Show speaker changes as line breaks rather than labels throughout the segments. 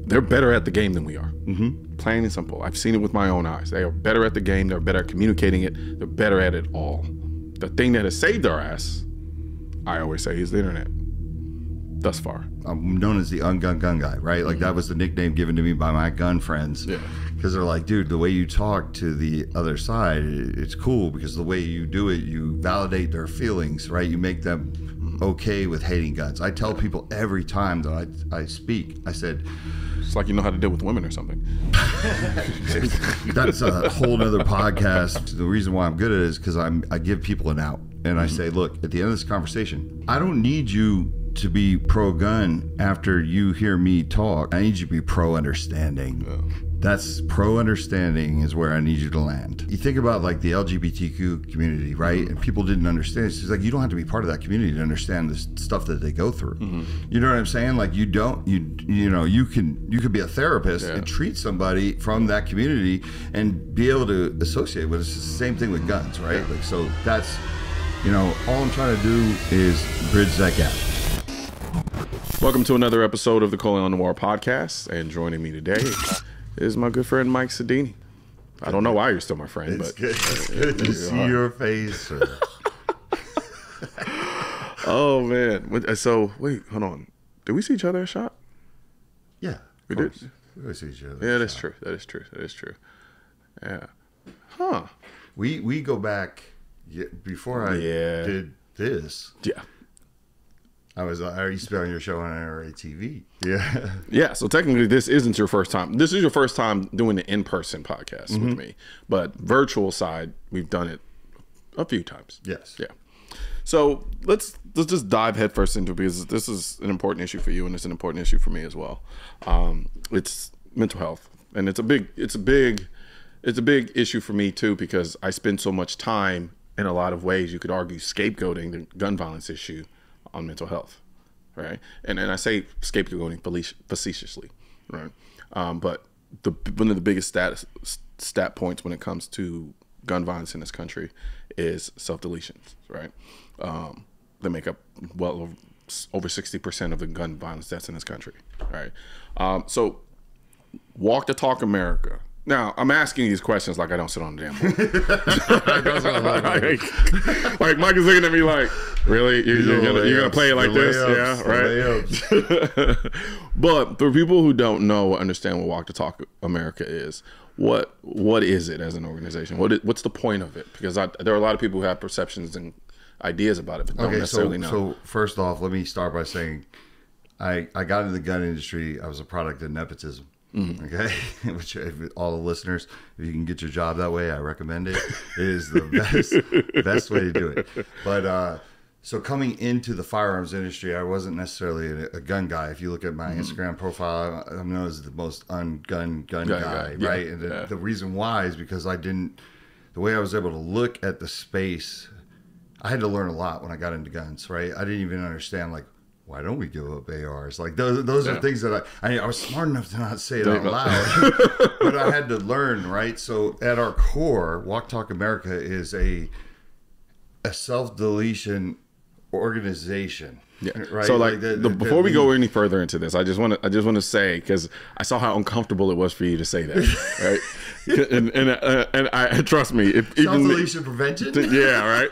they're better at the game than we are. Plain and simple. I've seen it with my own eyes. They are better at the game. They're better at communicating it. They're better at it all. The thing that has saved our ass, I always say, is the internet. Thus far.
I'm known as the ungun gun guy, right? Like that was the nickname given to me by my gun friends. Yeah. Because they're like, dude, the way you talk to the other side, it's cool because the way you do it, you validate their feelings, right? You make them okay with hating guns. I tell people every time that I speak, I said,
it's like you know how to deal with women or something.
That's a whole nother podcast. The reason why I'm good at it is because I give people an out. And I say, look, at the end of this conversation, I don't need you to be pro-gun after you hear me talk. I need you to be pro-understanding. Yeah. That's pro-understanding is where I need you to land. You think about like the LGBTQ community, right? And people didn't understand. It's like you don't have to be part of that community to understand the stuff that they go through. You know what I'm saying? Like you could be a therapist and treat somebody from that community and be able to associate with it. It's the same thing with guns, right? Like so that's, all I'm trying to do is bridge that gap.
Welcome to another episode of the Colion Noir podcast, and joining me today is my good friend Mike Sodini. I don't know why you're still my friend, but
it's good to see your face. Sir.
Oh man! So wait, hold on. Did we see each other at SHOT?
Yeah,
we did.
We see each other.
Yeah, that's true. That is true. That is true. Yeah. Huh.
We go back before I did this.
Yeah.
I used to be on your show on NRA TV. Yeah.
Yeah. So technically, this isn't your first time. This is your first time doing the in-person podcast with me. But virtual side, we've done it a few times.
Yes.
Yeah. So let's just dive headfirst into it because this is an important issue for you and it's an important issue for me as well. It's mental health, and it's a big issue for me too because I spend so much time in a lot of ways. You could argue scapegoating the gun violence issue on mental health, right? And I say scapegoating facetiously, right? But one of the biggest stat points when it comes to gun violence in this country is self-deletions, right? They make up well over 60% of the gun violence deaths in this country, right? So Walk the Talk America. Now, I'm asking these questions like I don't sit on the damn board. like Mike is looking at me like, really? You're gonna play it like this? Yeah, right? But for people who don't know or understand what Walk the Talk America is, what is it as an organization? What's the point of it? Because there are a lot of people who have perceptions and ideas about it, but don't necessarily know.
So first off, let me start by saying I got into the gun industry. I was a product of nepotism. Okay, which all the listeners, if you can get your job that way, I recommend it. It is the best way to do it. But so coming into the firearms industry, I wasn't necessarily a gun guy. If you look at my Instagram profile, I'm known as the most gun guy, right? And the reason why is because the way I was able to look at the space, I had to learn a lot when I got into guns, right? I didn't even understand why don't we give up ARs? Like those are things that I was smart enough to not say it out loud, but I had to learn, right? So at our core, Walk Talk America is a self-deletion organization. Yeah. Right.
So before we go any further into this, I just want to say, because I saw how uncomfortable it was for you to say that, right? and I trust me, if
self-deletion prevention.
Yeah, right.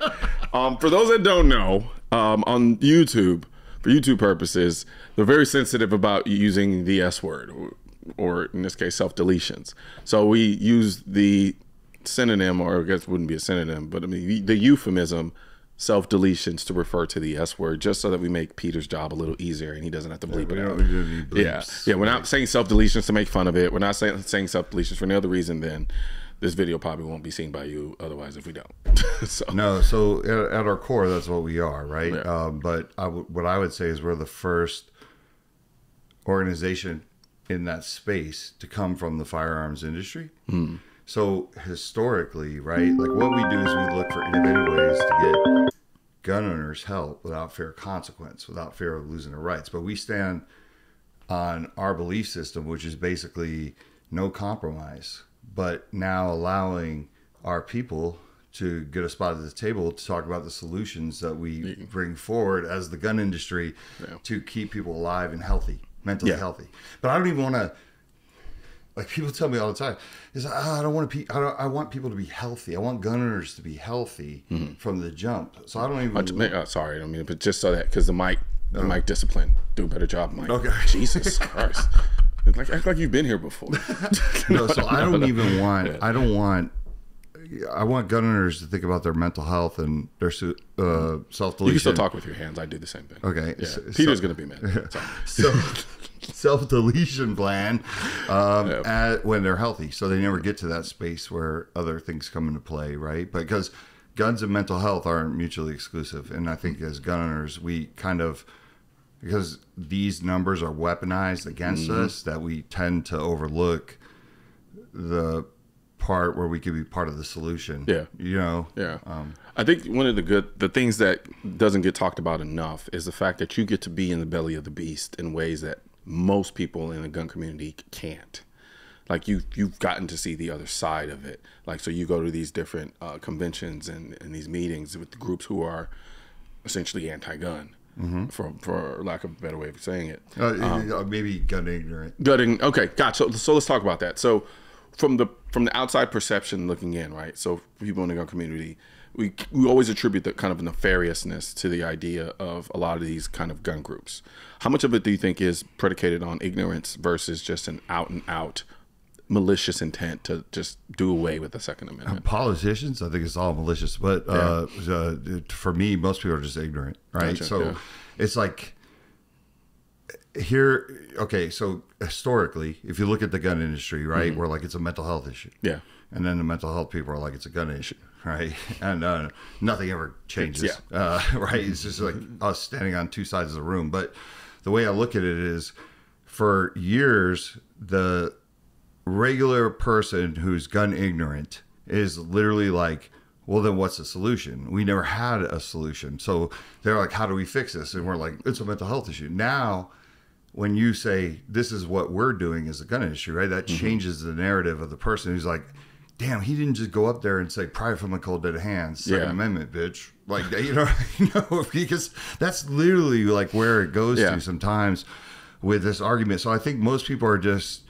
For those that don't know, on YouTube, for YouTube purposes, they're very sensitive about using the S word, or in this case, self-deletions. So we use the synonym, or I guess it wouldn't be a synonym, but I mean the euphemism, self-deletions, to refer to the S word, just so that we make Peter's job a little easier and he doesn't have to bleep it out. Yeah, we're not saying self-deletions to make fun of it. We're not saying self-deletions for any other reason than this video probably won't be seen by you otherwise if we don't.
So at our core, that's what we are, right? Yeah. But what I would say is we're the first organization in that space to come from the firearms industry. So historically, right, like what we do is we look for innovative ways to get gun owners help without fear of consequence, without fear of losing their rights. But we stand on our belief system, which is basically no compromise, but now allowing our people to get a spot at the table to talk about the solutions that we bring forward as the gun industry to keep people alive and healthy. mentally healthy. But I don't even want to, like people tell me all the time, is I don't want to I want people to be healthy. I want gun owners to be healthy from the jump. So I don't even.
Sorry, I don't mean, but just so that, because the mic discipline, do a better job, Mike.
Okay.
Jesus Christ. Act like you've been here before.
No, so I don't even want. I don't want. I want gun owners to think about their mental health and their self-deletion.
You can still talk with your hands. I do the same thing.
Okay.
Yeah. Peter's going to be mad.
So self-deletion plan when they're healthy. So they never get to that space where other things come into play, right? Because guns and mental health aren't mutually exclusive. And I think as gun owners, we kind of, because these numbers are weaponized against us, that we tend to overlook the part where we could be part of the solution.
Yeah.
You know?
Yeah. I think one of the things that doesn't get talked about enough is the fact that you get to be in the belly of the beast in ways that most people in the gun community can't. Like you've gotten to see the other side of it. Like, so you go to these different conventions and these meetings with the groups who are essentially anti-gun. For lack of a better way of saying it.
Maybe gun ignorant.
Okay, gotcha. So let's talk about that. So from the outside perception looking in, right? So people in the gun community, we always attribute the kind of nefariousness to the idea of a lot of these kind of gun groups. How much of it do you think is predicated on ignorance versus just an out and out malicious intent to just do away with the Second Amendment?
Politicians, I think it's all malicious, but for me, most people are just ignorant, right?
Gotcha,
so it's like here, okay, so historically, if you look at the gun industry, right, where like it's a mental health issue.
Yeah.
And then the mental health people are like, it's a gun issue, right? And nothing ever changes, right? It's just like us standing on two sides of the room. But the way I look at it is, for years, the regular person who's gun ignorant is literally like, well, then what's the solution? We never had a solution. So they're like, how do we fix this? And we're like, it's a mental health issue. Now, when you say this is what we're doing as a gun industry, right? That changes the narrative of the person who's like, damn, he didn't just go up there and say, private from a cold dead hands, Second Amendment, bitch. Like, you know, because that's literally like where it goes to sometimes with this argument. So I think most people are just,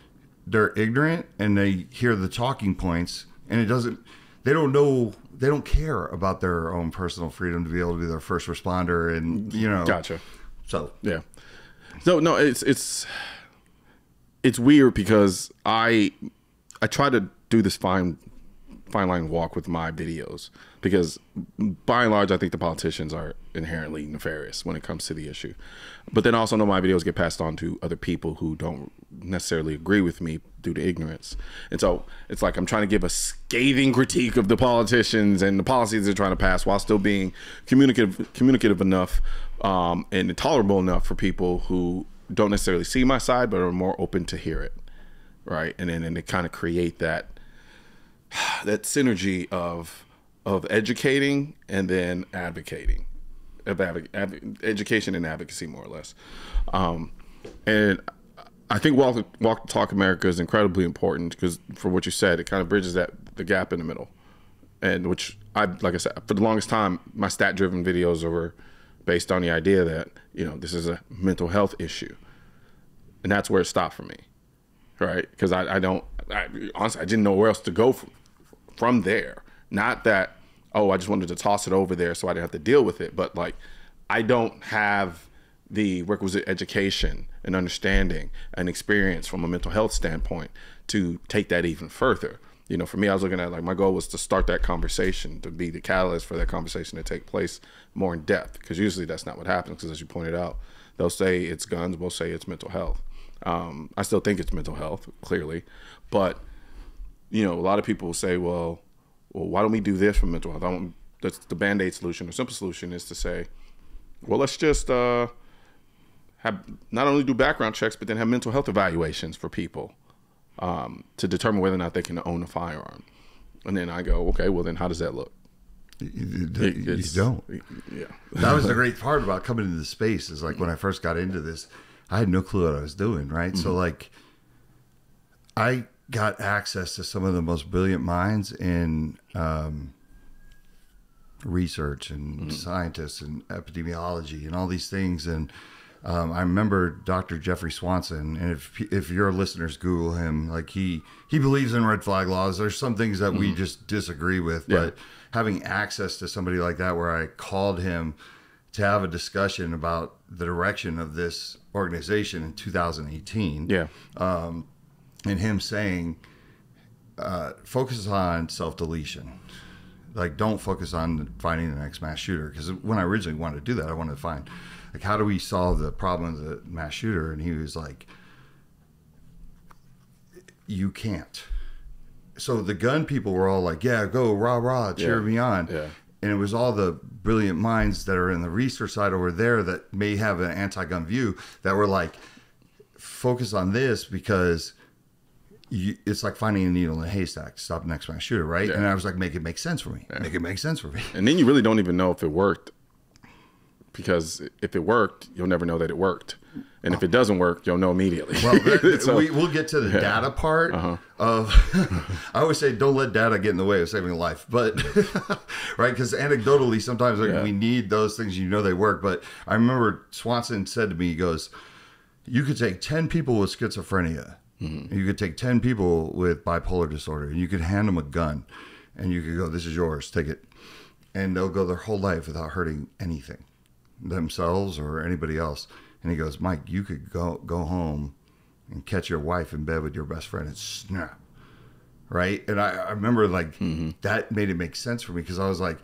they're ignorant and they hear the talking points and they don't care about their own personal freedom to be able to be their first responder and, you know.
Gotcha.
So,
yeah. No, it's weird because I try to do this fine line walk with my videos, because by and large I think the politicians are inherently nefarious when it comes to the issue, but then also know my videos get passed on to other people who don't necessarily agree with me due to ignorance. And so it's like I'm trying to give a scathing critique of the politicians and the policies they're trying to pass while still being communicative enough and tolerable enough for people who don't necessarily see my side but are more open to hear it, right? And then they kind of create that synergy of educating and then advocating, education and advocacy, more or less. And I think Walk the Talk America is incredibly important because, for what you said, it kind of bridges the gap in the middle, and which like I said, for the longest time, my stat-driven videos were based on the idea that, you know, this is a mental health issue, and that's where it stopped for me, right? Because I honestly I didn't know where else to go from there. Not that, oh, I just wanted to toss it over there so I didn't have to deal with it, but like I don't have the requisite education and understanding and experience from a mental health standpoint to take that even further. You know, for me, I was looking at, like, my goal was to start that conversation, to be the catalyst for that conversation to take place more in depth, because usually that's not what happens, because as you pointed out, they'll say it's guns, we'll say it's mental health. I still think it's mental health, clearly, but, you know, a lot of people will say, well, why don't we do this for mental health? That's the Band-Aid solution, or simple solution is to say, well, let's just have not only do background checks, but then have mental health evaluations for people to determine whether or not they can own a firearm. And then I go, okay, well then how does that look?
You don't.
Yeah.
That was the great part about coming into the space, is like when I first got into this, I had no clue what I was doing, right? So like I got access to some of the most brilliant minds in research and scientists and epidemiology and all these things. And I remember Dr. Jeffrey Swanson, and if your listeners Google him, like he believes in red flag laws. There's some things that we just disagree with, but having access to somebody like that, where I called him to have a discussion about the direction of this organization in 2018.
Yeah.
And him saying, focus on self-deletion. Like, don't focus on finding the next mass shooter. Because when I originally wanted to do that, I wanted to find, like, how do we solve the problem of the mass shooter? And he was like, you can't. So the gun people were all like, yeah, go, rah, rah, cheer me on.
Yeah.
And it was all the brilliant minds that are in the research side over there that may have an anti-gun view that were like, focus on this because it's like finding a needle in a haystack to stop the next mass shooter, right?
Yeah.
And I was like, make it make sense for me. Yeah. Make it make sense for me.
And then you really don't even know if it worked, because if it worked, you'll never know that it worked. And if it doesn't work, you'll know immediately.
Well,
So,
we'll get to the data part of, I always say, don't let data get in the way of saving a life. But, right, because anecdotally, sometimes we need those things, they work. But I remember Swanson said to me, he goes, you could take 10 people with schizophrenia. You could take 10 people with bipolar disorder, and you could hand them a gun, and you could go, this is yours, take it. And they'll go their whole life without hurting anything, themselves or anybody else. And he goes, Mike, you could go home and catch your wife in bed with your best friend and snap. Right? And I remember, like, that made it make sense for me, because I was like,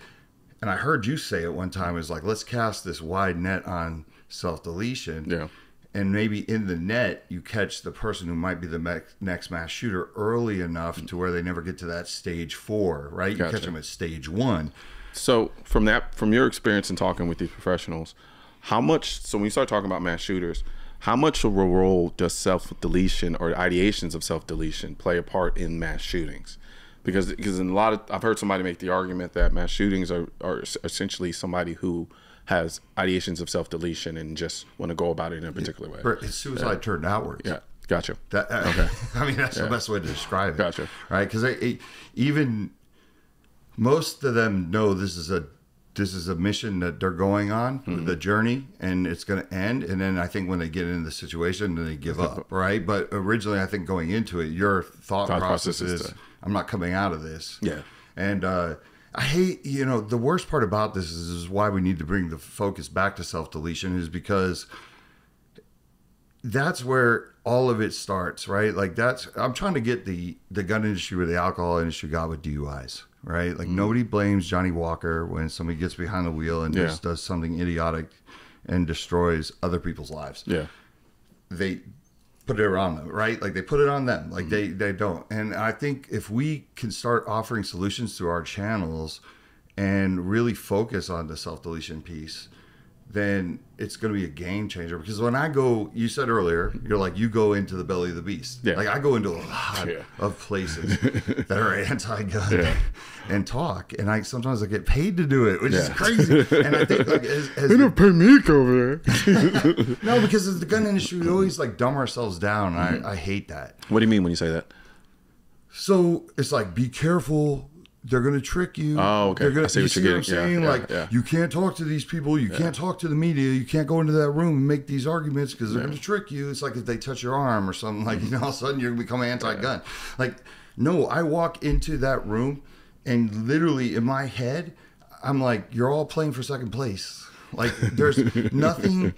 and I heard you say it one time, it was like, let's cast this wide net on self-deletion.
Yeah.
And maybe in the net, you catch the person who might be the next mass shooter early enough to where they never get to that stage 4, right? You catch them at stage 1.
So from your experience in talking with these professionals, so when you start talking about mass shooters, how much of a role does self-deletion or ideations of self-deletion play a part in mass shootings? Because in I've heard somebody make the argument that mass shootings are essentially somebody who has ideations of self-deletion and just want to go about it in a particular way.
It's suicide turned outwards.
Yeah, gotcha.
Okay. I mean, that's the best way to describe it.
Gotcha.
Right? Because even most of them know this is a mission that they're going on, the journey, and it's going to end. And then I think when they get into the situation, then they give up, right? But originally, I think going into it, your thought process is, I'm not coming out of this.
Yeah.
And I hate, the worst part about this is why we need to bring the focus back to self-deletion, is because that's where all of it starts, right? Like I'm trying to get the gun industry where the alcohol industry got with DUIs, right? Like nobody blames Johnny Walker when somebody gets behind the wheel and just does something idiotic and destroys other people's lives.
Yeah.
They put it on them, right? Like they put it on them. Like they don't. And I think if we can start offering solutions through our channels and really focus on the self-deletion piece, then it's going to be a game changer. Because when I go, you said earlier, you're like, you go into the belly of the beast.
Yeah.
Like I go into a lot of places that are anti-gun and talk. And sometimes I get paid to do it, which is crazy. And I think like,
they don't pay me over there.
No, because as the gun industry, we always like dumb ourselves down. And I hate that.
What do you mean when you say that?
So it's like, be careful. They're going to trick you.
Oh, okay.
They're gonna,
I see what you're getting.
Saying? You can't talk to these people. You can't talk to the media. You can't go into that room and make these arguments because they're going to trick you. It's like if they touch your arm or something, like, all of a sudden you're going to become anti-gun. Like, no, I walk into that room and literally in my head, I'm like, you're all playing for second place. Like, there's nothing...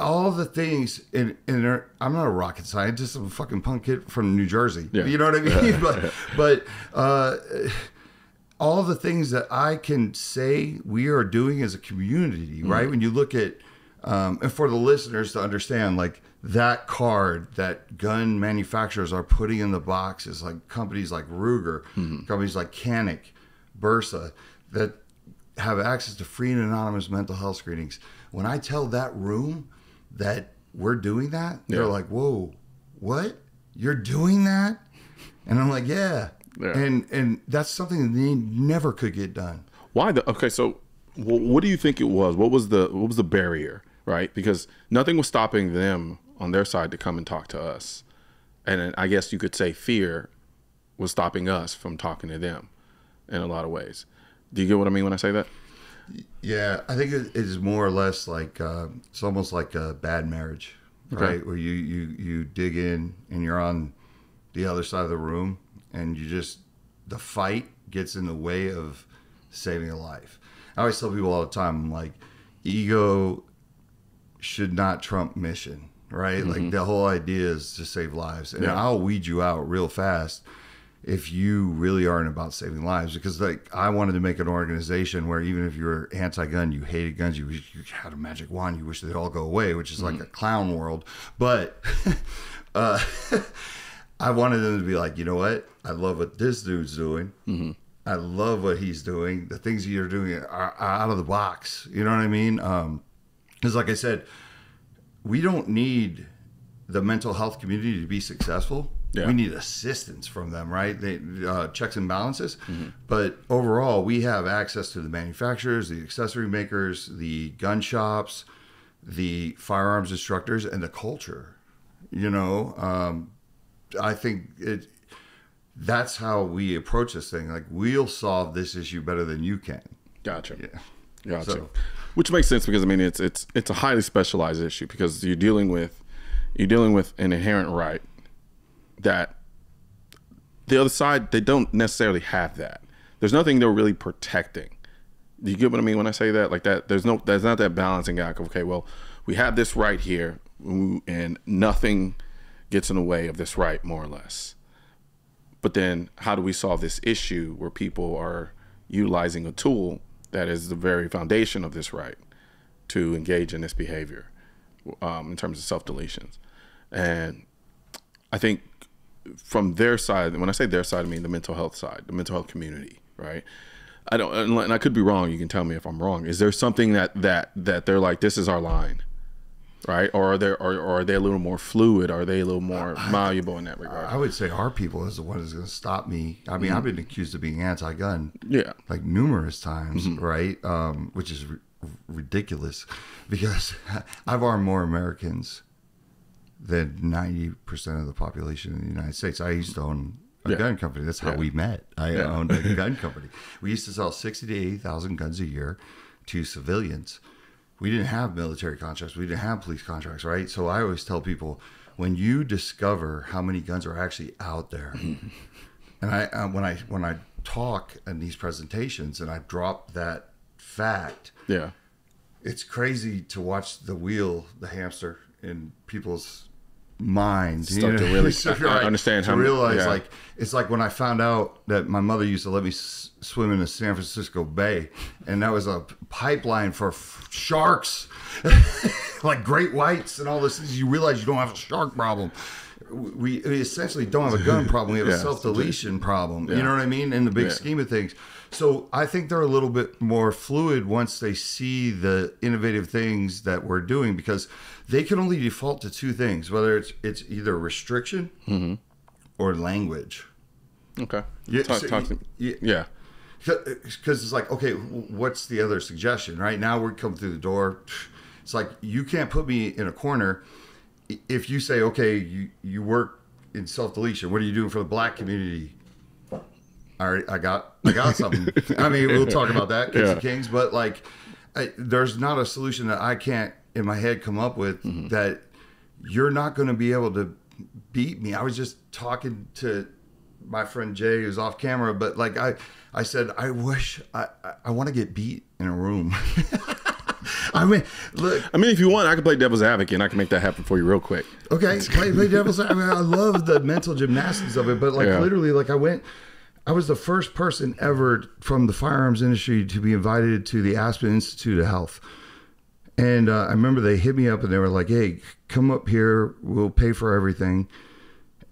all the things I'm not a rocket scientist. I'm a fucking punk kid from New Jersey. Yeah. You know what I mean? But all the things that I can say we are doing as a community, right? When you look at, and for the listeners to understand, like that card that gun manufacturers are putting in the boxes, like companies like Ruger, companies like Canik, Bursa, that have access to free and anonymous mental health screenings. When I tell that room that we're doing that, they're like, whoa, what? You're doing that? And I'm like, yeah. And that's something that they never could get done.
Why? Okay, so what do you think it was? What was the barrier, right? Because nothing was stopping them on their side to come and talk to us. And I guess you could say fear was stopping us from talking to them in a lot of ways. Do you get what I mean when I say that?
Yeah, I think it is more or less like it's almost like a bad marriage, right? Where you dig in and you're on the other side of the room, and the fight gets in the way of saving a life. I always tell people all the time, I'm like, ego should not trump mission, right? Mm-hmm. Like the whole idea is to save lives, and I'll weed you out real fast if you really aren't about saving lives. Because like I wanted to make an organization where even if you were anti-gun, you hated guns, you had a magic wand, you wish they'd all go away, which is like a clown world. But I wanted them to be like, you know what? I love what this dude's doing. Mm-hmm. I love what he's doing. The things you're doing are out of the box. You know what I mean? Because like I said, we don't need the mental health community to be successful. Yeah. We need assistance from them, right? Checks and balances. Mm-hmm. But overall, we have access to the manufacturers, the accessory makers, the gun shops, the firearms instructors, and the culture. You know, I think that's how we approach this thing. Like, we'll solve this issue better than you can.
Gotcha. Yeah. Gotcha. So, which makes sense because I mean it's a highly specialized issue because you're dealing with an inherent right that the other side, they don't necessarily have that. There's nothing they're really protecting. Do you get what I mean when I say that? Like that, there's not that balancing act of, okay, well, we have this right here and nothing gets in the way of this right, more or less. But then how do we solve this issue where people are utilizing a tool that is the very foundation of this right to engage in this behavior in terms of self-deletions? And I think from their side, and when I say their side, I mean the mental health side, the mental health community, right? I don't, and I could be wrong. You can tell me if I'm wrong. Is there something that they're like, this is our line, right? Or are they a little more fluid? Are they a little more malleable in that regard?
I would say our people is the one that's going to stop me. I mean, I've been accused of being anti-gun, like numerous times, right? Which is ridiculous because I've armed more Americans than 90% of the population in the United States. I used to own a gun company. That's how we met. I owned a gun company. We used to sell 60 to 80,000 guns a year to civilians. We didn't have military contracts. We didn't have police contracts, right? So I always tell people, when you discover how many guns are actually out there, and when I talk in these presentations and I drop that fact, it's crazy to watch the hamster in people's minds.
Start to really understand how
realize like it's like when I found out that my mother used to let me swim in the San Francisco Bay, and that was a pipeline for sharks, like great whites and all this. You realize you don't have a shark problem. We essentially don't have a gun problem. We have a self-deletion problem. You know what I mean? In the big scheme of things. So I think they're a little bit more fluid once they see the innovative things that we're doing, because they can only default to two things, whether it's either restriction or language.
Okay.
Talk to me. Yeah. Because it's like, okay, what's the other suggestion? Right now we're coming through the door. It's like, you can't put me in a corner. If you say, okay, you work in self-deletion, what are you doing for the black community? All right, I got something. I mean, we'll talk about that, Kids and Kings, but like, there's not a solution that I can't in my head come up with that you're not going to be able to beat me. I was just talking to my friend Jay, who's off camera, but like I said, I wish I want to get beat in a room. I mean, look. I
mean, if you want, I can play devil's advocate and I can make that happen for you real quick.
Okay, play devil's advocate. I mean, I love the mental gymnastics of it, but like literally, like I was the first person ever from the firearms industry to be invited to the Aspen Institute of Health. And I remember they hit me up and they were like, hey, come up here. We'll pay for everything.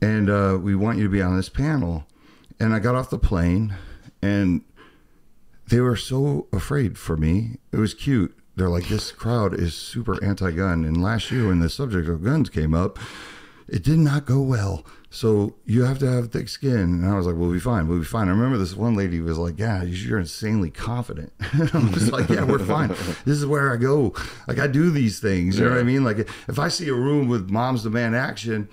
And we want you to be on this panel. And I got off the plane and they were so afraid for me. It was cute. They're like, this crowd is super anti-gun. And last year when the subject of guns came up, it did not go well. So you have to have thick skin. And I was like, we'll be fine. We'll be fine. I remember this one lady was like, yeah, you're insanely confident. I was like, yeah, we're fine. This is where I go. Like, I do these things. You know what I mean? Like, if I see a room with moms demand action,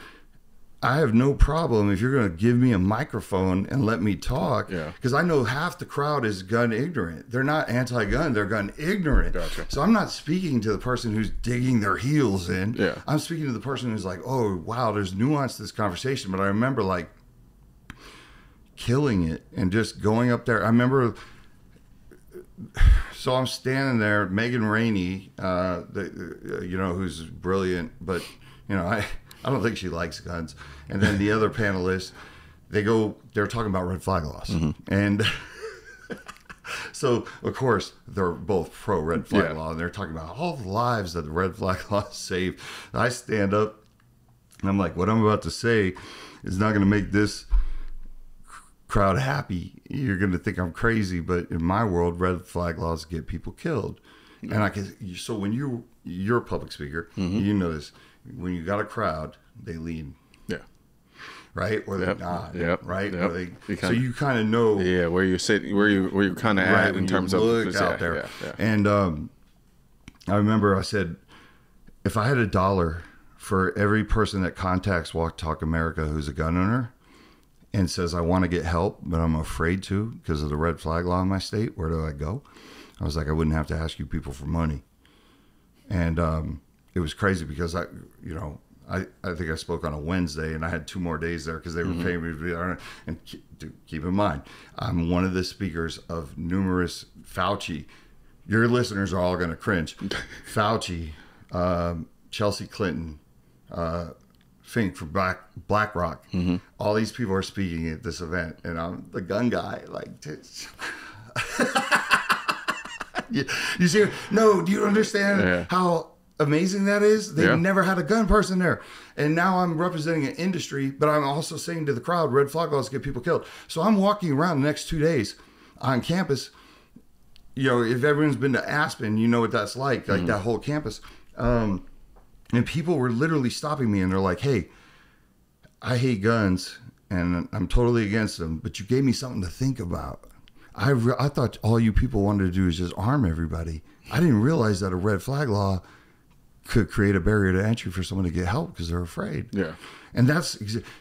I have no problem if you're going to give me a microphone and let me talk.
Yeah.
Because I know half the crowd is gun ignorant. They're not anti-gun. They're gun ignorant.
Gotcha.
So I'm not speaking to the person who's digging their heels in.
Yeah.
I'm speaking to the person who's like, oh, wow, there's nuance to this conversation. But I remember like killing it and just going up there. I remember, so I'm standing there, Megan Rainey, you know, who's brilliant, but, you know, I don't think she likes guns. And then the other panelists, they're talking about red flag laws. And so, of course, they're both pro red flag law, and they're talking about all the lives that the red flag laws save. I stand up, and I'm like, what I'm about to say is not going to make this crowd happy. You're going to think I'm crazy, but in my world, red flag laws get people killed. And I can, so when you're a public speaker, you know this. When you got a crowd, they lean.
Yeah.
Right? Or they nod. Right?
Yep.
Or so you kind of know.
Yeah, where you're sitting, where you're kind of at in terms of
look out there. And I remember I said, if I had $1 for every person that contacts Walk Talk America who's a gun owner and says, I want to get help, but I'm afraid to because of the red flag law in my state, where do I go? I was like, I wouldn't have to ask you people for money. And it was crazy because I think I spoke on a Wednesday and I had 2 more days there because they were paying me to be there. And keep in mind, I'm one of the speakers of numerous Fauci. Your listeners are all going to cringe. Fauci, Chelsea Clinton, Fink from BlackRock. All these people are speaking at this event, and I'm the gun guy. Like, you see? No, do you understand how amazing that is? They never had a gun person there. And now I'm representing an industry, but I'm also saying to the crowd, red flag laws get people killed. So I'm walking around the next 2 days on campus. You know, if everyone's been to Aspen, you know what that's like that whole campus. And people were literally stopping me and they're like, hey, I hate guns and I'm totally against them, but you gave me something to think about. I thought all you people wanted to do is just arm everybody. I didn't realize that a red flag law could create a barrier to entry for someone to get help because they're afraid.
Yeah.
And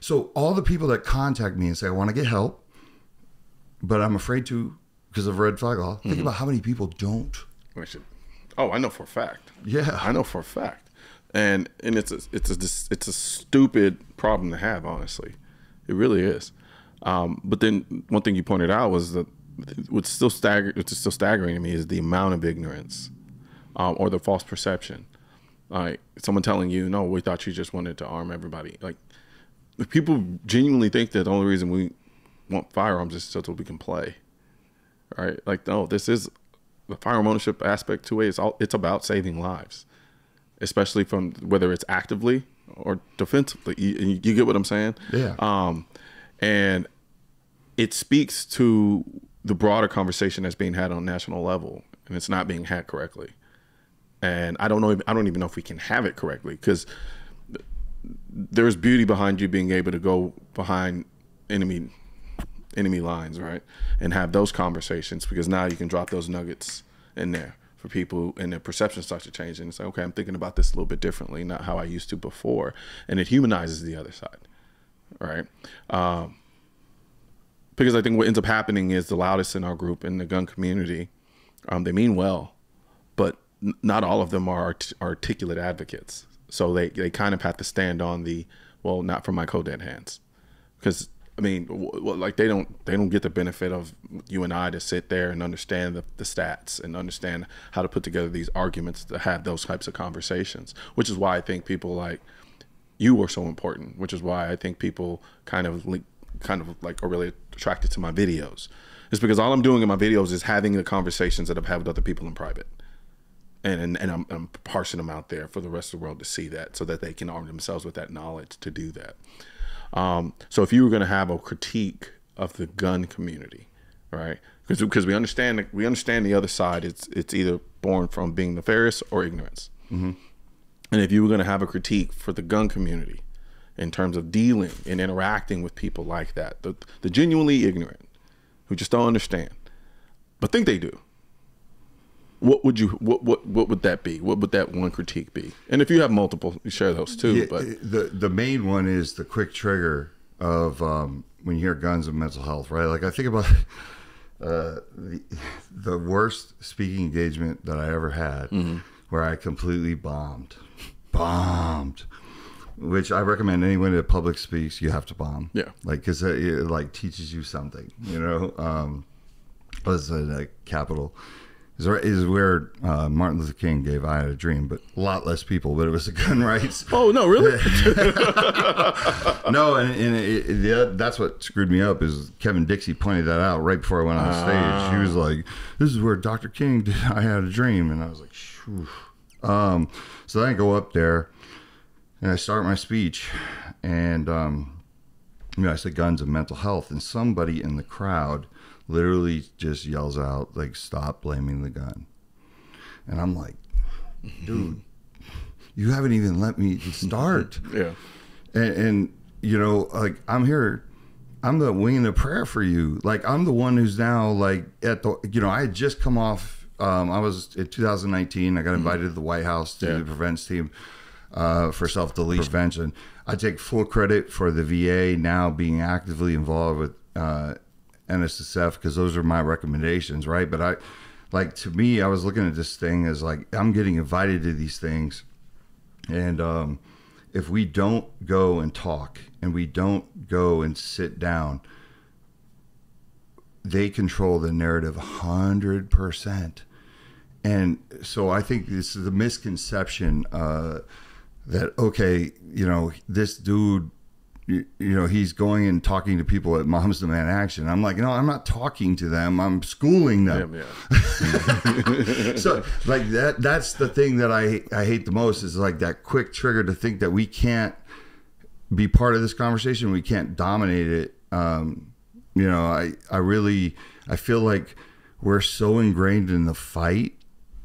so all the people that contact me and say, I want to get help, but I'm afraid to because of red flag law. Think about how many people don't.
Oh, I know for a fact.
Yeah.
I know for a fact. And it's a stupid problem to have, honestly. It really is. But then one thing you pointed out was that what's still staggering to me is the amount of ignorance or the false perception. Like someone telling you, no, we thought you just wanted to arm everybody. Like if people genuinely think that the only reason we want firearms is so that we can play. Right? Like, no, this is the firearm ownership aspect to it. It's about saving lives, especially from whether it's actively or defensively. You get what I'm saying?
Yeah.
And it speaks to the broader conversation that's being had on a national level, and it's not being had correctly. And I don't even know if we can have it correctly, because there's beauty behind you being able to go behind enemy lines, right, and have those conversations, because now you can drop those nuggets in there for people, and their perception starts to change, and it's like, okay, I'm thinking about this a little bit differently, not how I used to before, and it humanizes the other side, right? Because I think what ends up happening is the loudest in our group, in the gun community, they mean well, but not all of them are articulate advocates. So they kind of have to stand on the, well, not from my co-dead hands. Because, I mean, like they don't get the benefit of you and I to sit there and understand the stats and understand how to put together these arguments to have those types of conversations, which is why I think people like you are so important, which is why I think people kind of are really attracted to my videos. It's because all I'm doing in my videos is having the conversations that I've had with other people in private. And I'm parsing them out there for the rest of the world to see that, so that they can arm themselves with that knowledge to do that. So if you were going to have a critique of the gun community, right? Because we understand the other side. It's either born from being nefarious or ignorance. Mm-hmm. And if you were going to have a critique for the gun community in terms of dealing and interacting with people like that, the genuinely ignorant, who just don't understand, but think they do, what would that be? What would that one critique be? And if you have multiple, you share those too.
Yeah,
but
the main one is the quick trigger of when you hear guns and mental health, right? Like I think about the worst speaking engagement that I ever had, where I completely bombed, which I recommend anyone that public speaks, you have to bomb.
Yeah.
Like, cause it like teaches you something, you know, was a Capitol is where Martin Luther King gave "I Had a Dream," but a lot less people. But it was the gun rights.
Oh no, really?
No, and that's what screwed me up. Is Kevin Dixie pointed that out right before I went on stage. He was like, "This is where Dr. King did I Had a Dream," and I was like, "Phew." So then I go up there and I start my speech, and I said guns and mental health, and somebody in the crowd literally just yells out like, "Stop blaming the gun." And I'm like, dude, you haven't even let me start.
Yeah.
And you know, like I'm here, I'm the wing of prayer for you. Like I'm the one who's now like at the, you know, I had just come off, I was in 2019, I got invited to the White House to the prevents team for self-deletion prevention. I take full credit for the VA now being actively involved with NSSF, because those are my recommendations, right? But I, like, to me, I was looking at this thing as like, I'm getting invited to these things, and if we don't go and talk and we don't go and sit down, they control the narrative 100%. And so I think this is the misconception that, okay, you know, this dude, you know, he's going and talking to people at Moms Demand Action. I'm like, no, I'm not talking to them. I'm schooling them. Yeah. So like that's the thing that I hate the most, is like that quick trigger to think that we can't be part of this conversation. We can't dominate it. You know, I feel like we're so ingrained in the fight,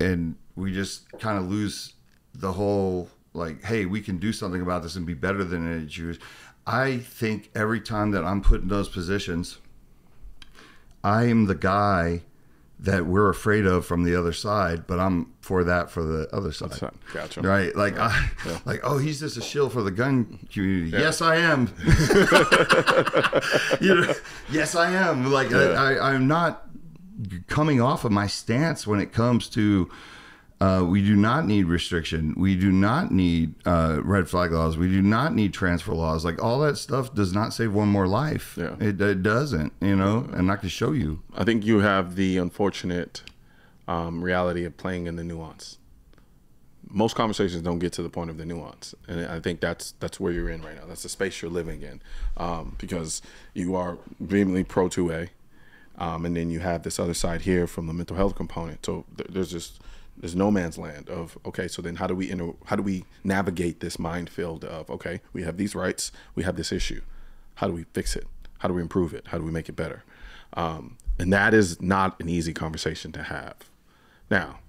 and we just kind of lose the whole, like, hey, we can do something about this and be better than any Jews. I think every time that I'm put in those positions, I am the guy that we're afraid of from the other side, but I'm for the other side.
Gotcha.
Right? Like, like, oh, he's just a shill for the gun community. Yeah. Yes, I am. You know, yes, I am. Like, I'm not coming off of my stance when it comes to we do not need restriction. We do not need red flag laws. We do not need transfer laws. Like, all that stuff does not save one more life. Yeah. It doesn't, you know, and I can show you.
I think you have the unfortunate reality of playing in the nuance. Most conversations don't get to the point of the nuance. And I think that's where you're in right now. That's the space you're living in, because you are vehemently pro 2A. And then you have this other side here from the mental health component. So there's no man's land of, okay, so then how do we navigate this minefield of, okay, we have these rights, we have this issue, how do we fix it, how do we improve it, how do we make it better? And that is not an easy conversation to have. Now,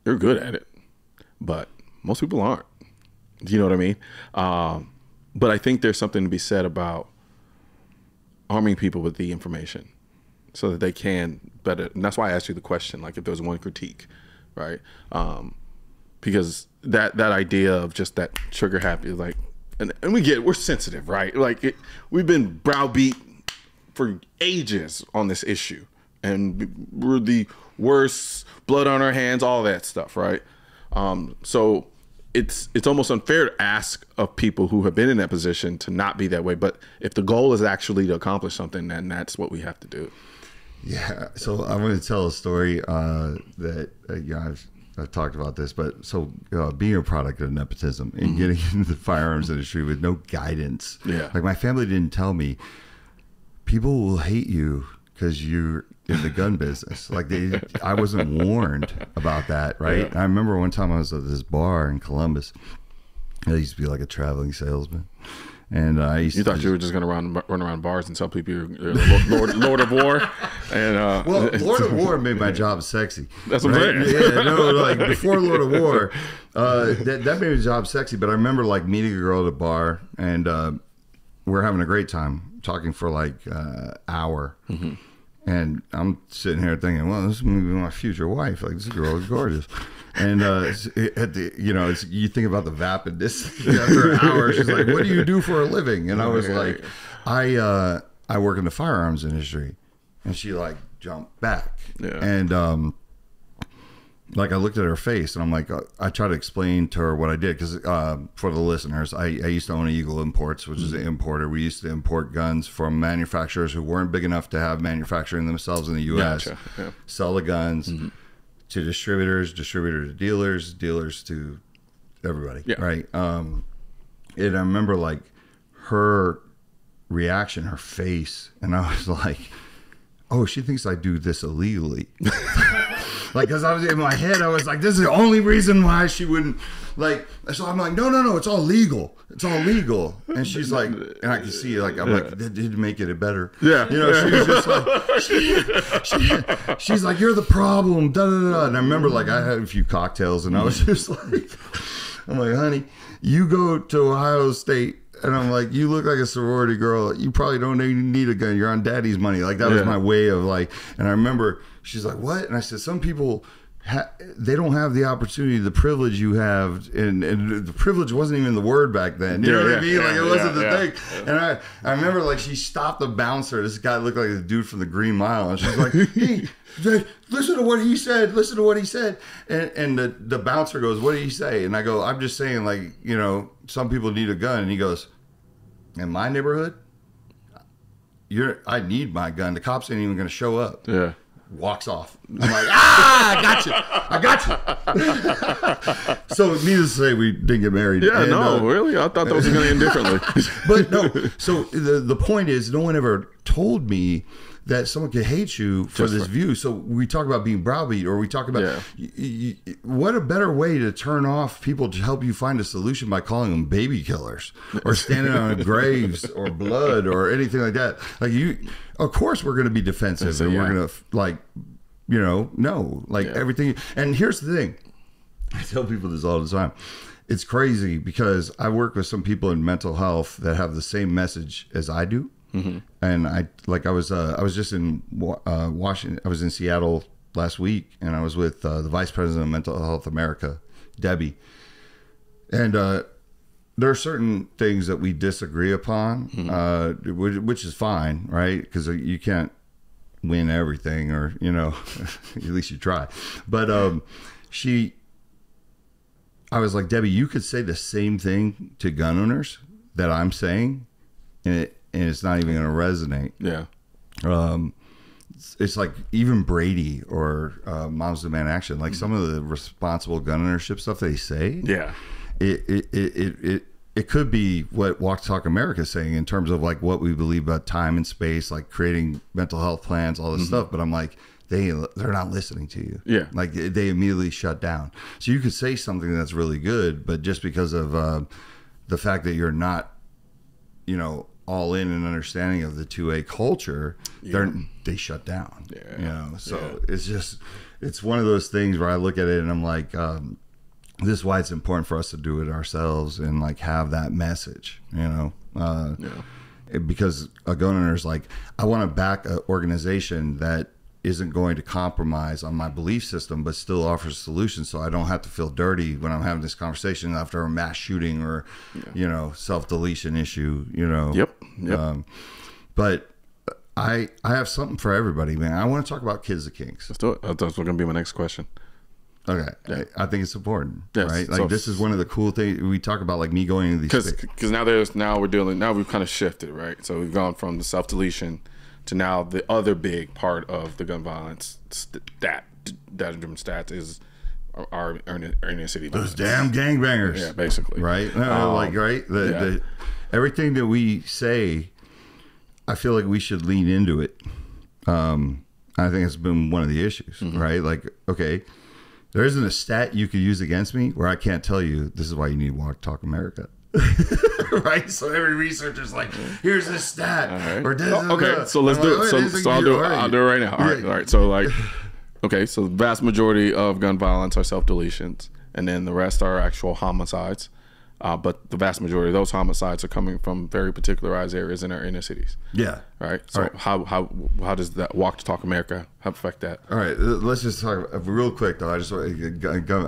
you're good at it, but most people aren't. Do you know what I mean? But I think there's something to be said about arming people with the information so that they can better, and that's why I asked you the question, like, if there was one critique, right? Because that idea of just that trigger happy, like, and we're sensitive, right? Like, we've been browbeat for ages on this issue, and we're the worst, blood on our hands, all that stuff, right? So it's almost unfair to ask of people who have been in that position to not be that way. But if the goal is actually to accomplish something, then that's what we have to do.
Yeah, so I'm going to tell a story that you know, I've talked about this, but so being a product of nepotism and getting into the firearms industry with no guidance. Yeah, like my family didn't tell me people will hate you because you're in the gun business. Like I wasn't warned about that, right? Yeah. I remember one time I was at this bar in Columbus. I used to be like a traveling salesman. And you thought
you were just going to run around bars and tell people you're Lord of War, and
well, Lord of War made my job sexy.
That's what I'm saying.
Yeah, no, like before Lord of War, that made my job sexy. But I remember like meeting a girl at a bar, and we're having a great time talking for like an hour, And I'm sitting here thinking, well, this is going to be my future wife. Like, this girl is gorgeous. And you think about the vapidness after an hour. She's like, "What do you do for a living?" And I was like, "I work in the firearms industry." And she like jumped back.
Yeah.
And like I looked at her face, and I'm like, I try to explain to her what I did because for the listeners, I used to own Eagle Imports, which is an importer. We used to import guns from manufacturers who weren't big enough to have manufacturing themselves in the U.S.
Gotcha. Yeah.
Sell the guns. To distributors to dealers to everybody.
Yeah.
Right. And I remember like her reaction, her face, and I was like, oh, she thinks I do this illegally. Like, because I was in my head, I was like, this is the only reason why she wouldn't, like, so I'm like, no, it's all legal. It's all legal. And she's like, and I can see, like, I'm like, that did make it better.
Yeah.
You know, she was just like, she's like, you're the problem, da da da. And I remember, like, I had a few cocktails, and I was just like, I'm like, honey, you go to Ohio State, and I'm like, you look like a sorority girl. You probably don't even need a gun. You're on daddy's money. Like, that was my way of like, and I remember she's like, what? And I said, some people, they don't have the opportunity, the privilege you have. And the privilege wasn't even the word back then. You know what I mean? Like, it wasn't the thing. And I remember, like, she stopped the bouncer. This guy looked like the dude from the Green Mile. And she's like, hey, listen to what he said. Listen to what he said. And the bouncer goes, what did he say? And I go, I'm just saying, like, you know, some people need a gun. And he goes, in my neighborhood, I need my gun. The cops ain't even going to show up.
Yeah.
Walks off. I'm like, I got you. So needless to say, we didn't get married.
Yeah, and, really? I thought that was going to end differently.
But no, so the point is, no one ever told me that someone could hate you for this view. So we talk about being browbeat, or we talk about what a better way to turn off people to help you find a solution by calling them baby killers or standing on graves or blood or anything like that. Like, of course we're going to be defensive and we're going to like, everything. And here's the thing. I tell people this all the time. It's crazy because I work with some people in mental health that have the same message as I do. Mm-hmm. And I was just in Washington. I was in Seattle last week, and I was with the Vice President of Mental Health America, Debbie. And there are certain things that we disagree upon, which is fine, right? Because you can't win everything, or at least you try. But I was like, Debbie, you could say the same thing to gun owners that I'm saying, and it's not even going to resonate. Yeah. It's like even Brady or Moms Demand Action, like some of the responsible gun ownership stuff they say. Yeah. It could be what Walk Talk America is saying in terms of like what we believe about time and space, like creating mental health plans, all this stuff. But I'm like, they're not listening to you. Yeah. Like they immediately shut down. So you could say something that's really good, but just because of the fact that you're not, all in and understanding of the 2A culture, they shut down. Yeah. So it's one of those things where I look at it and I'm like, this is why it's important for us to do it ourselves and like have that message, because a gun owner is like, I want to back an organization that isn't going to compromise on my belief system, but still offers solutions, so I don't have to feel dirty when I'm having this conversation after a mass shooting or, self-deletion issue, Yep. But I have something for everybody, man. I want to talk about Kids the Kings.
Let's do it. That's going to be my next question.
Okay. Yeah. I think it's important, right? Like, this is one of the cool things we talk about, like me going into these
because now we've kind of shifted, right? So we've gone from the self-deletion to now the other big part of the gun violence data-driven stats is our inner city violence. Those damn
gangbangers.
Yeah, basically.
Right? Everything that we say, I feel like we should lean into it. I think it's been one of the issues, right? Like, okay, there isn't a stat you could use against me where I can't tell you this is why you need Walk Talk America. Right, so every researcher's like, here's this stat.
Right. Okay, so let's do it. So I'll do it right now. All right. So like, okay, so the vast majority of gun violence are self-deletions, and then the rest are actual homicides. But the vast majority of those homicides are coming from very particularized areas in our inner cities.
Yeah.
Right. So
All right.
how does that Walk to Talk America affect that?
All right, let's just talk real quick though. I just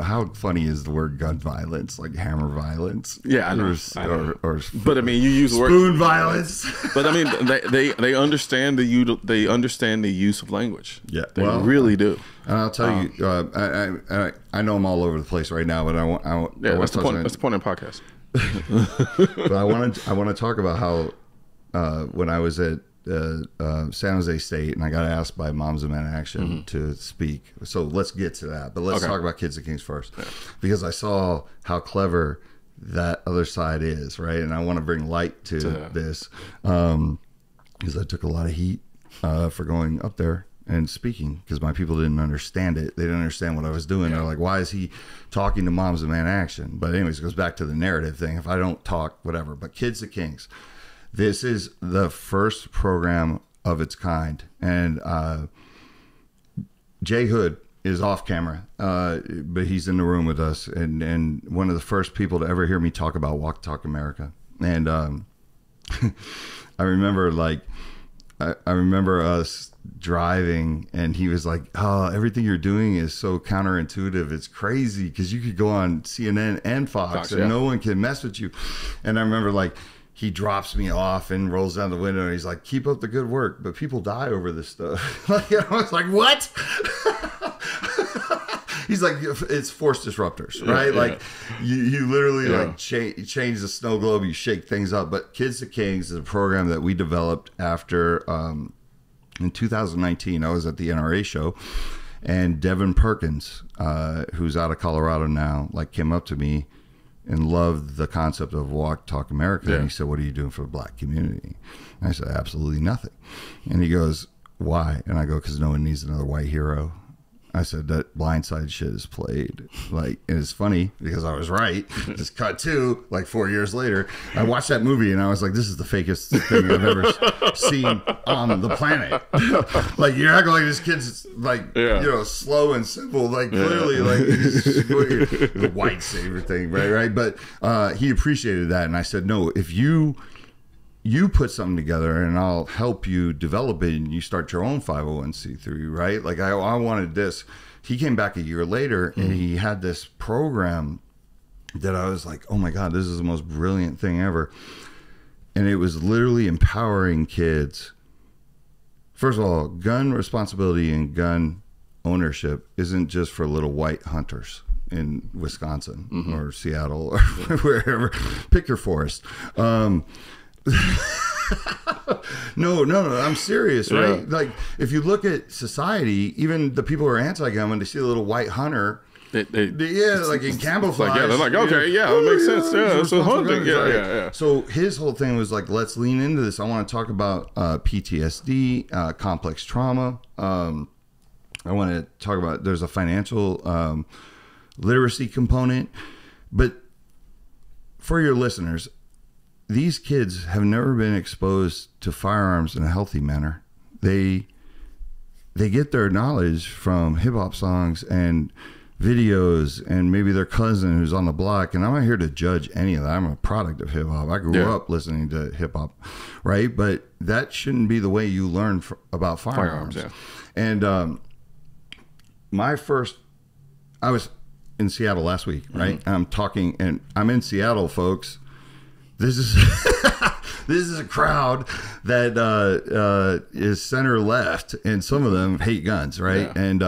how funny is the word gun violence, like hammer violence?
Yeah, I know.
Or
but I mean, you use the word
spoon violence.
But I mean, they understand the use of language.
Yeah,
they really do.
And I'll tell you, I know I'm all over the place right now, but
that's the point. That's the point of the podcast.
But I want to talk about how when I was at San Jose State, and I got asked by Moms of Men Action to speak. So let's get to that. But let's talk about Kids of Kings first, because I saw how clever that other side is, right? And I want to bring light to this because I took a lot of heat for going up there and speaking, because my people didn't understand it. They didn't understand what I was doing. They're like, why is he talking to Moms of Man Action? But anyways, it goes back to the narrative thing. If I don't talk, whatever. But Kids of Kings, this is the first program of its kind. And Jay Hood is off camera, but he's in the room with us. And one of the first people to ever hear me talk about Walk Talk America. And I remember I remember us driving, and he was like, oh, everything you're doing is so counterintuitive. It's crazy, because you could go on CNN and Fox and no one can mess with you. And I remember he drops me off and rolls down the window, and he's like, keep up the good work, but people die over this stuff. I was like, what? He's like, it's force disruptors, right? You literally change the snow globe, you shake things up. But Kids of Kings is a program that we developed after in 2019. I was at the NRA show, and Devin Perkins, who's out of Colorado now, came up to me and loved the concept of Walk Talk America. And he said, what are you doing for the Black community? And I said, absolutely nothing. And he goes, why? And I go, because no one needs another white hero. I said, that blindside shit is played. And it's funny because I was right. Just cut to 4 years later. I watched that movie and I was like, this is the fakest thing I've ever seen on the planet. You're acting like this kid's slow and simple. Clearly, the white savior thing, right? But he appreciated that. And I said, no, if you put something together and I'll help you develop it, and you start your own 501c3, right? I wanted this. He came back a year later and he had this program that I was like, oh my God, this is the most brilliant thing ever. And it was literally empowering kids. First of all, gun responsibility and gun ownership isn't just for little white hunters in Wisconsin or Seattle or wherever. Pick your forest. No, I'm serious, right? If you look at society, even the people who are anti-gun, when they see a little white hunter, in camouflage,
they're like, okay, that makes sense. Yeah, it's a hunting. Yeah.
So his whole thing was let's lean into this. I want to talk about PTSD, complex trauma. I want to talk about, there's a financial literacy component. But for your listeners, these kids have never been exposed to firearms in a healthy manner. They get their knowledge from hip hop songs and videos, and maybe their cousin who's on the block. And I'm not here to judge any of that. I'm a product of hip hop. I grew up listening to hip hop, right? But that shouldn't be the way you learn about firearms. And I was in Seattle last week, right? And I'm talking, and I'm in Seattle, folks. This is a crowd that is center left, and some of them hate guns, right? And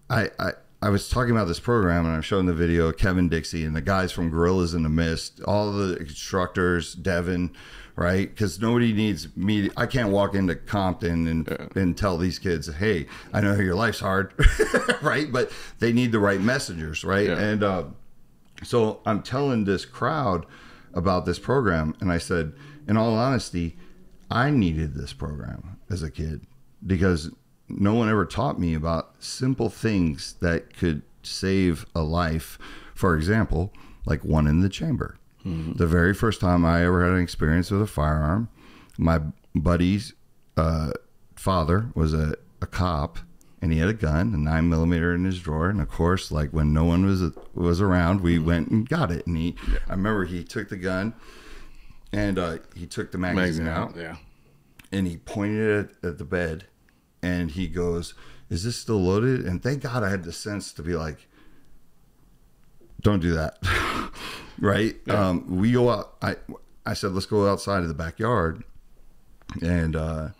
I was talking about this program, and I'm showing the video of Kevin Dixie and the guys from Gorillas in the Mist, all the instructors, Devin, right? Because nobody needs me. I can't walk into Compton and tell these kids, hey, I know your life's hard, right? But they need the right messengers, right? And so I'm telling this crowd about this program, and I said, in all honesty, I needed this program as a kid, because no one ever taught me about simple things that could save a life. For example, one in the chamber. The very first time I ever had an experience with a firearm, my buddy's father was a cop, and he had a gun, a 9mm in his drawer. And of course, like when no one was around, we went and got it. And I remember he took the gun and he took the magazine out.
Yeah.
And he pointed it at the bed and he goes, "Is this still loaded?" And thank God I had the sense to be like, don't do that. Right. Yeah. We go out. I said, let's go outside of the backyard. And, of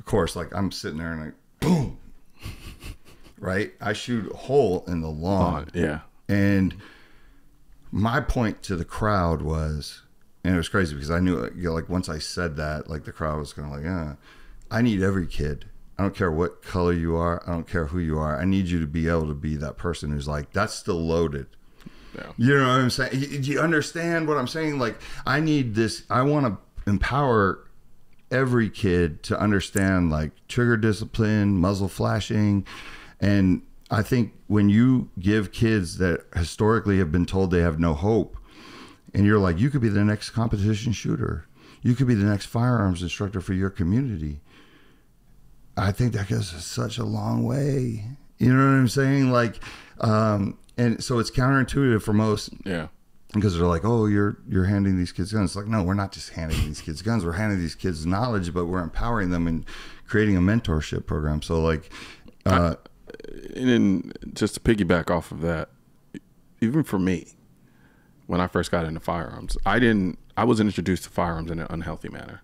course, like I'm sitting there and like, boom, right. I shoot a hole in the lawn.
Yeah.
And my point to the crowd was, and it was crazy because I knew, like once I said that, like the crowd was kind of like, I need every kid. I don't care what color you are. I don't care who you are. I need you to be able to be that person who's like, that's still loaded. Yeah. You know what I'm saying? Do you understand what I'm saying? Like, I need this. I want to empower every kid to understand like trigger discipline, muzzle flashing. And I think when you give kids that historically have been told they have no hope, and you're like, you could be the next competition shooter. You could be the next firearms instructor for your community. I think that goes such a long way. You know what I'm saying? Like, and so it's counterintuitive for most. Yeah. Because they're like, oh, you're handing these kids guns. It's like, no, we're not just handing these kids guns. We're handing these kids knowledge, but we're empowering them and creating a mentorship program. So like,
and then just to piggyback off of that, even for me, when I first got into firearms, I wasn't introduced to firearms in an unhealthy manner.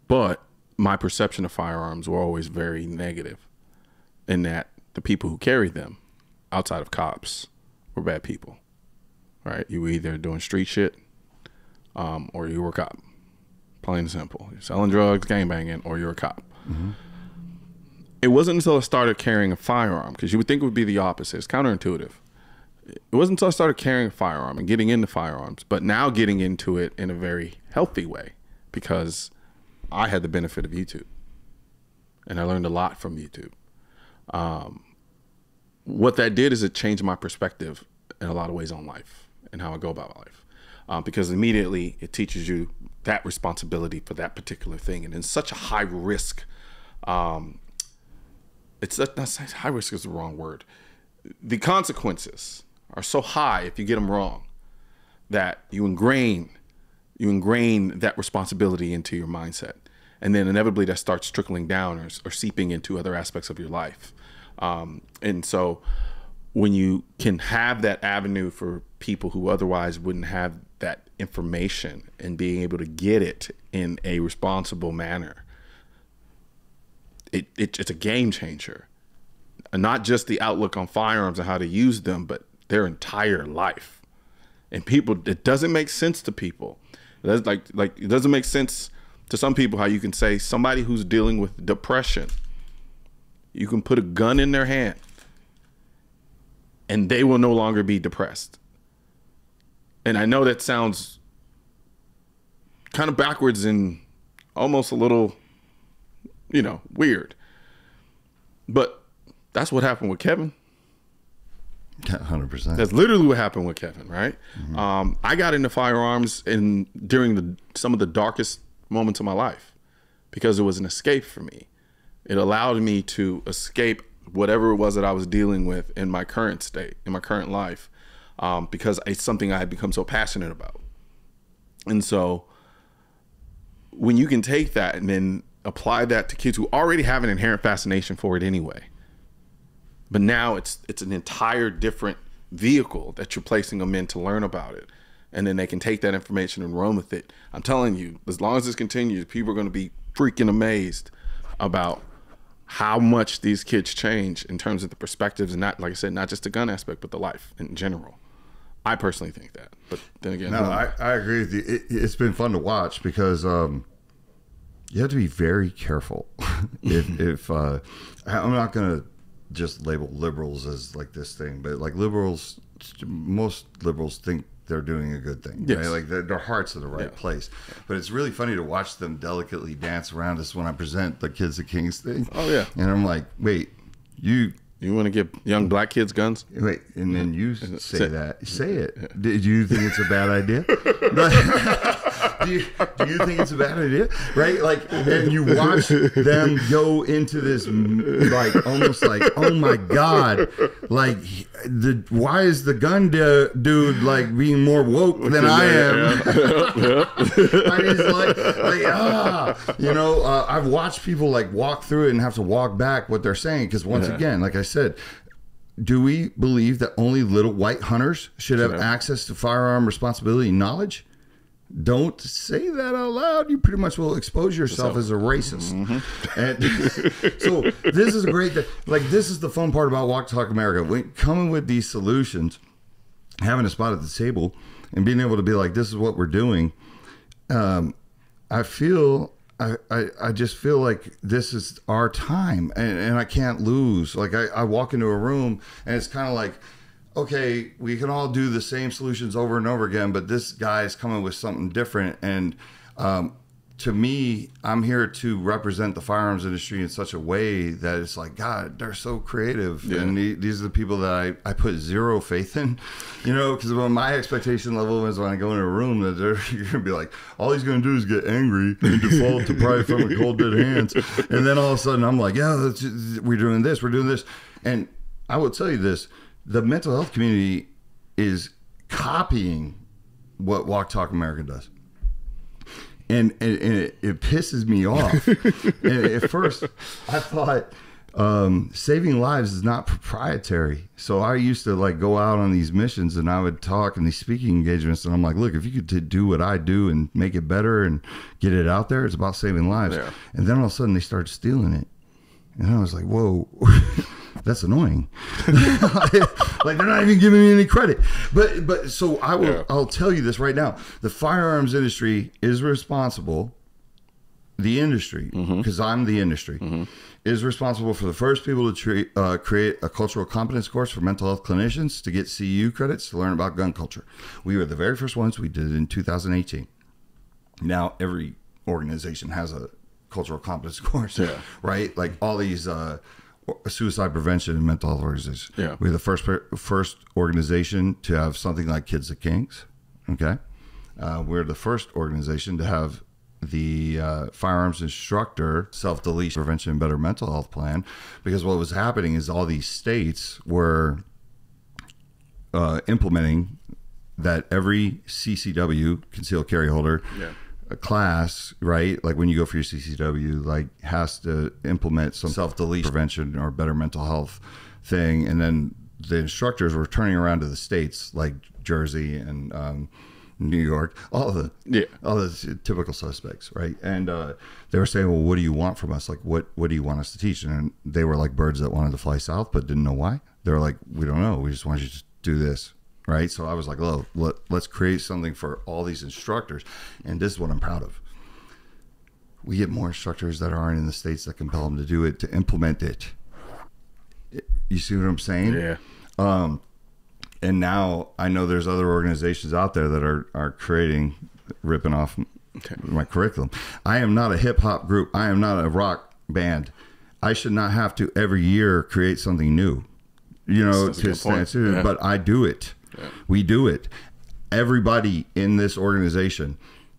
But my perception of firearms were always very negative in that the people who carried them outside of cops were bad people, right? You were either doing street shit or you were a cop, plain and simple. You're selling drugs, gangbanging, or you're a cop. Mm-hmm. It wasn't until I started carrying a firearm, because you would think it would be the opposite. It's counterintuitive. It wasn't until I started carrying a firearm and getting into firearms, but now getting into it in a very healthy way, because I had the benefit of YouTube and I learned a lot from YouTube. What that did is it changed my perspective in a lot of ways on life and how I go about life. Because immediately it teaches you that responsibility for that particular thing. And in such a high risk, high risk is the wrong word. The consequences are so high if you get them wrong that you ingrain that responsibility into your mindset. And then inevitably that starts trickling down or seeping into other aspects of your life. And so when you can have that avenue for people who otherwise wouldn't have that information and being able to get it in a responsible manner, it's a game changer. And not just the outlook on firearms and how to use them, but their entire life. And people, it doesn't make sense to people. That's like it doesn't make sense to some people how you can say somebody who's dealing with depression, you can put a gun in their hand and they will no longer be depressed. And I know that sounds kind of backwards and almost a little, weird. But that's what happened with Kevin.
100%.
That's literally what happened with Kevin, right? Mm-hmm. I got into firearms during some of the darkest moments of my life because it was an escape for me. It allowed me to escape whatever it was that I was dealing with in my current state, in my current life, because it's something I had become so passionate about. And so when you can take that and then apply that to kids who already have an inherent fascination for it anyway, but now it's an entire different vehicle that you're placing them in to learn about it. And then they can take that information and run with it. I'm telling you, as long as this continues, people are going to be freaking amazed about how much these kids change in terms of the perspectives, and not, like I said, not just the gun aspect, but the life in general. I personally think that. But then again,
no, I agree with you. It's been fun to watch because you have to be very careful. if I'm not going to just label liberals as like this thing, but like most liberals think they're doing a good thing. Yes. Right? Like their heart's in the right place. But it's really funny to watch them delicately dance around us when I present the Kids of Kings thing. Oh yeah. And I'm like, wait, you
want to give young black kids guns?
Wait, and then you say that. Say it. Did you think it's a bad idea? do you think it's a bad idea? Right? Like, and you watch them go into this, like, almost like, oh my God, like, why is the gun dude like being more woke than I am? You know, I've watched people like walk through it and have to walk back what they're saying, because once again, like I said, do we believe that only little white hunters should have access to firearm responsibility and knowledge? Don't say that out loud. You pretty much will expose yourself as a racist. And so this is a great, like, this is the fun part about Walk Talk America. When coming with these solutions, having a spot at the table and being able to be like, this is what we're doing. I just feel like this is our time, and I can't lose. Like, I walk into a room and it's kind of like, okay, we can all do the same solutions over and over again, but this guy is coming with something different. And to me, I'm here to represent the firearms industry in such a way that it's like, God, they're so creative. And these are the people that I put zero faith in, you know, because when my expectation level is when I go into a room, that you're going to be like, all he's going to do is get angry and default to pride from a cold dead hands. And then all of a sudden I'm like, yeah, we're doing this, we're doing this. And I will tell you this, the mental health community is copying what Walk Talk America does. And it pisses me off. And at first, I thought saving lives is not proprietary. So I used to like go out on these missions and I would talk in these speaking engagements. And I'm like, look, if you could do what I do and make it better and get it out there, it's about saving lives. Yeah. And then all of a sudden they started stealing it. And I was like, whoa. That's annoying. Like, they're not even giving me any credit. But so I'll tell you this right now. The firearms industry is responsible. The industry, because I'm the industry, is responsible for the first people to create a cultural competence course for mental health clinicians to get CEU credits to learn about gun culture. We were the very first ones. We did it in 2018. Now every organization has a cultural competence course, right? Like all these suicide prevention and mental health organizations. Yeah. We're the first organization to have something like Kids of Kings. Okay. We're the first organization to have the firearms instructor self-deletion prevention and better mental health plan, because what was happening is all these states were implementing that every CCW, concealed carry holder, a class, right? Like when you go for your CCW, like has to implement some self-deletion prevention or better mental health thing. And then the instructors were turning around to the states like Jersey and New York, all the typical suspects, right? And they were saying, well, what do you want from us? Like, what do you want us to teach? And they were like birds that wanted to fly south but didn't know why. They were like, we don't know. We just want you to do this. Right. So I was like, well, let's create something for all these instructors. And this is what I'm proud of. We get more instructors that aren't in the states that compel them to do it, to implement it. You see what I'm saying? Yeah. And now I know there's other organizations out there that are ripping off my curriculum. I am not a hip hop group. I am not a rock band. I should not have to every year create something new, you know, to stand to, but I do it. Yeah. We do it. Everybody in this organization,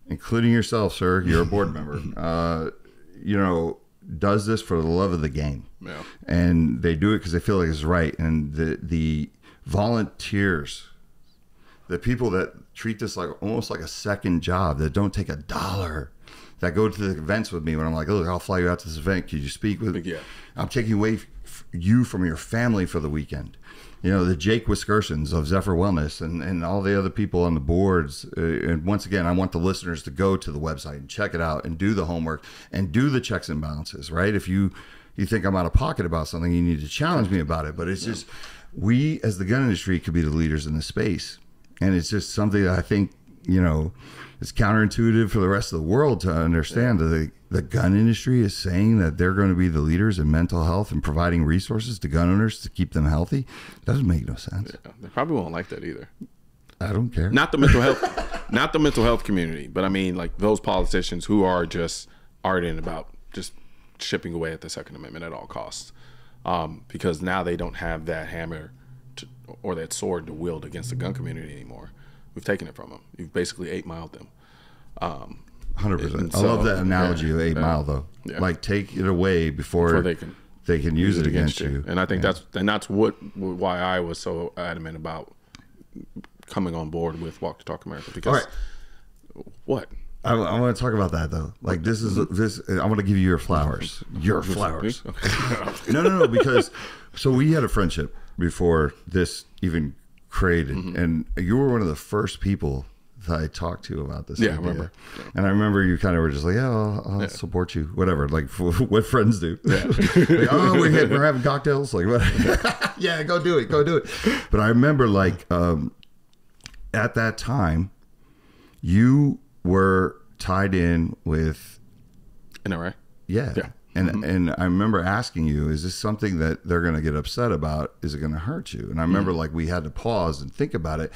including yourself, sir, you're a board member, you know, does this for the love of the game. Yeah. And they do it because they feel like it's right. And the volunteers, the people that treat this like almost like a second job, that don't take $1, that go to the events with me when I'm like, look, I'll fly you out to this event. Could you speak with me? Yeah. I'm taking away you from your family for the weekend. You know, the Jake Wiskersons of Zephyr Wellness and all the other people on the boards. And once again, I want the listeners to go to the website and check it out and do the homework and do the checks and balances, right? If you think I'm out of pocket about something, you need to challenge me about it. But it's just, we as the gun industry could be the leaders in this space. And it's just something that I think, you know, it's counterintuitive for the rest of the world to understand that the gun industry is saying that they're going to be the leaders in mental health and providing resources to gun owners to keep them healthy. Doesn't make no sense.
Yeah, they probably won't like that either.
I don't care.
Not the mental health, not the mental health community, but I mean like those politicians who are just ardent about just chipping away at the Second Amendment at all costs, because now they don't have that hammer or that sword to wield against the gun community anymore. We've taken it from them. You've basically 8-miled them.
100%. I love that analogy of 8 Mile though.
Yeah.
Like take it away before they can use it against you.
And I think that's why I was so adamant about coming on board with Walk the Talk America. Because what?
I want to talk about that though. Like this. I want to give you your flowers. Your flowers. No. Because so we had a friendship before this even created, and you were one of the first people that I talked to about this.
Yeah,
idea.
I remember.
And I remember you kind of were just like, "Yeah, I'll support you, whatever." Like what friends do. Yeah. Like, oh, we're having cocktails. Like, what? Yeah, go do it. But I remember like at that time, you were tied in with
NRA.
Yeah. And I remember asking you, is this something that they're going to get upset about? Is it going to hurt you? And I remember like we had to pause and think about it.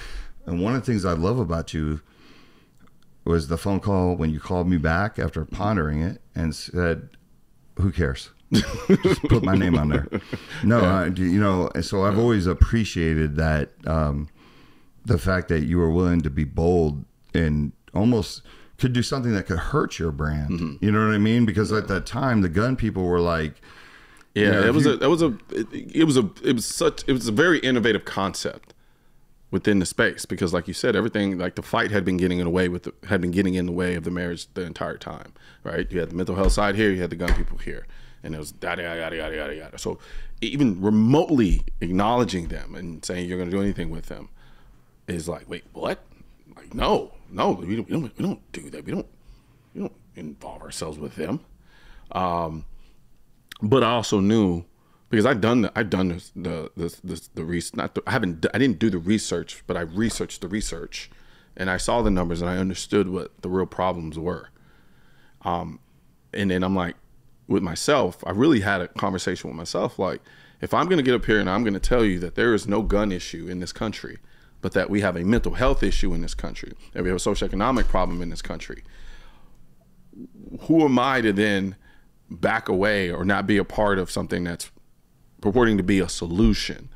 And one of the things I love about you was the phone call when you called me back after pondering it and said, who cares? Just put my name on there. No, and so I've always appreciated that, the fact that you were willing to be bold and almost could do something that could hurt your brand. You know what I mean? Because at that time, the gun people were like,
it was a very innovative concept within the space, because like you said, everything, like the fight had been getting in the way of the marriage the entire time, right? You had the mental health side here, you had the gun people here, and it was yada yada yada yada yada. So even remotely acknowledging them and saying you're going to do anything with them is like, wait, what? Like, no, we don't do that. We don't involve ourselves with them. But I also knew, because I didn't do the research, but I researched the research, and I saw the numbers and I understood what the real problems were. And then I'm like, with myself, I really had a conversation with myself. Like, if I'm going to get up here and I'm going to tell you that there is no gun issue in this country, but that we have a mental health issue in this country, that we have a socioeconomic problem in this country, who am I to then back away or not be a part of something that's purporting to be a solution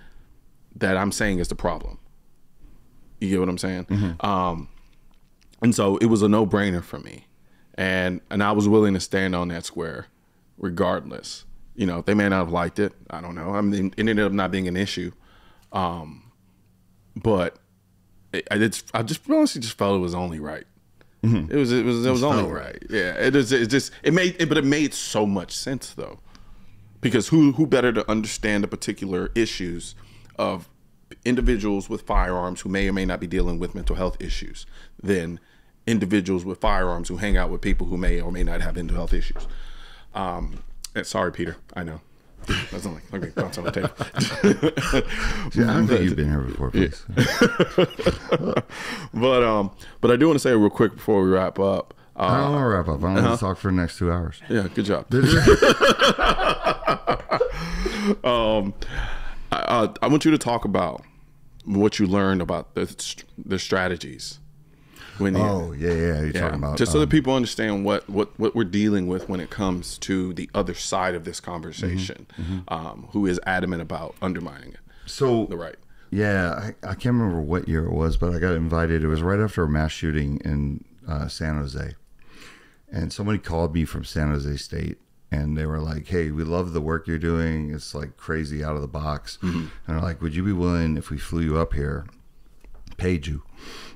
that I'm saying is the problem? You get what I'm saying? And so it was a no-brainer for me. And I was willing to stand on that square regardless. You know, they may not have liked it. I don't know. I mean, it ended up not being an issue. But I just honestly just felt it was only right. It was only right. Yeah. It made so much sense though, because who better to understand the particular issues of individuals with firearms who may or may not be dealing with mental health issues than individuals with firearms who hang out with people who may or may not have mental health issues. Sorry, Peter. I know. That's not like, okay, bounce on the table.
Yeah, I don't think you've been here before, please.
But I do want to say real quick before we wrap up.
I don't want to wrap up. I want to talk for the next 2 hours.
Yeah, good job. I want you to talk about what you learned about the strategies.
You're talking about
just so that people understand what we're dealing with when it comes to the other side of this conversation, who is adamant about undermining it.
So
the right.
Yeah, I can't remember what year it was, but I got invited. It was right after a mass shooting in San Jose, and somebody called me from San Jose State, and they were like, "Hey, we love the work you're doing. It's like crazy out of the box." And they're like, "Would you be willing if we flew you up here, paid you,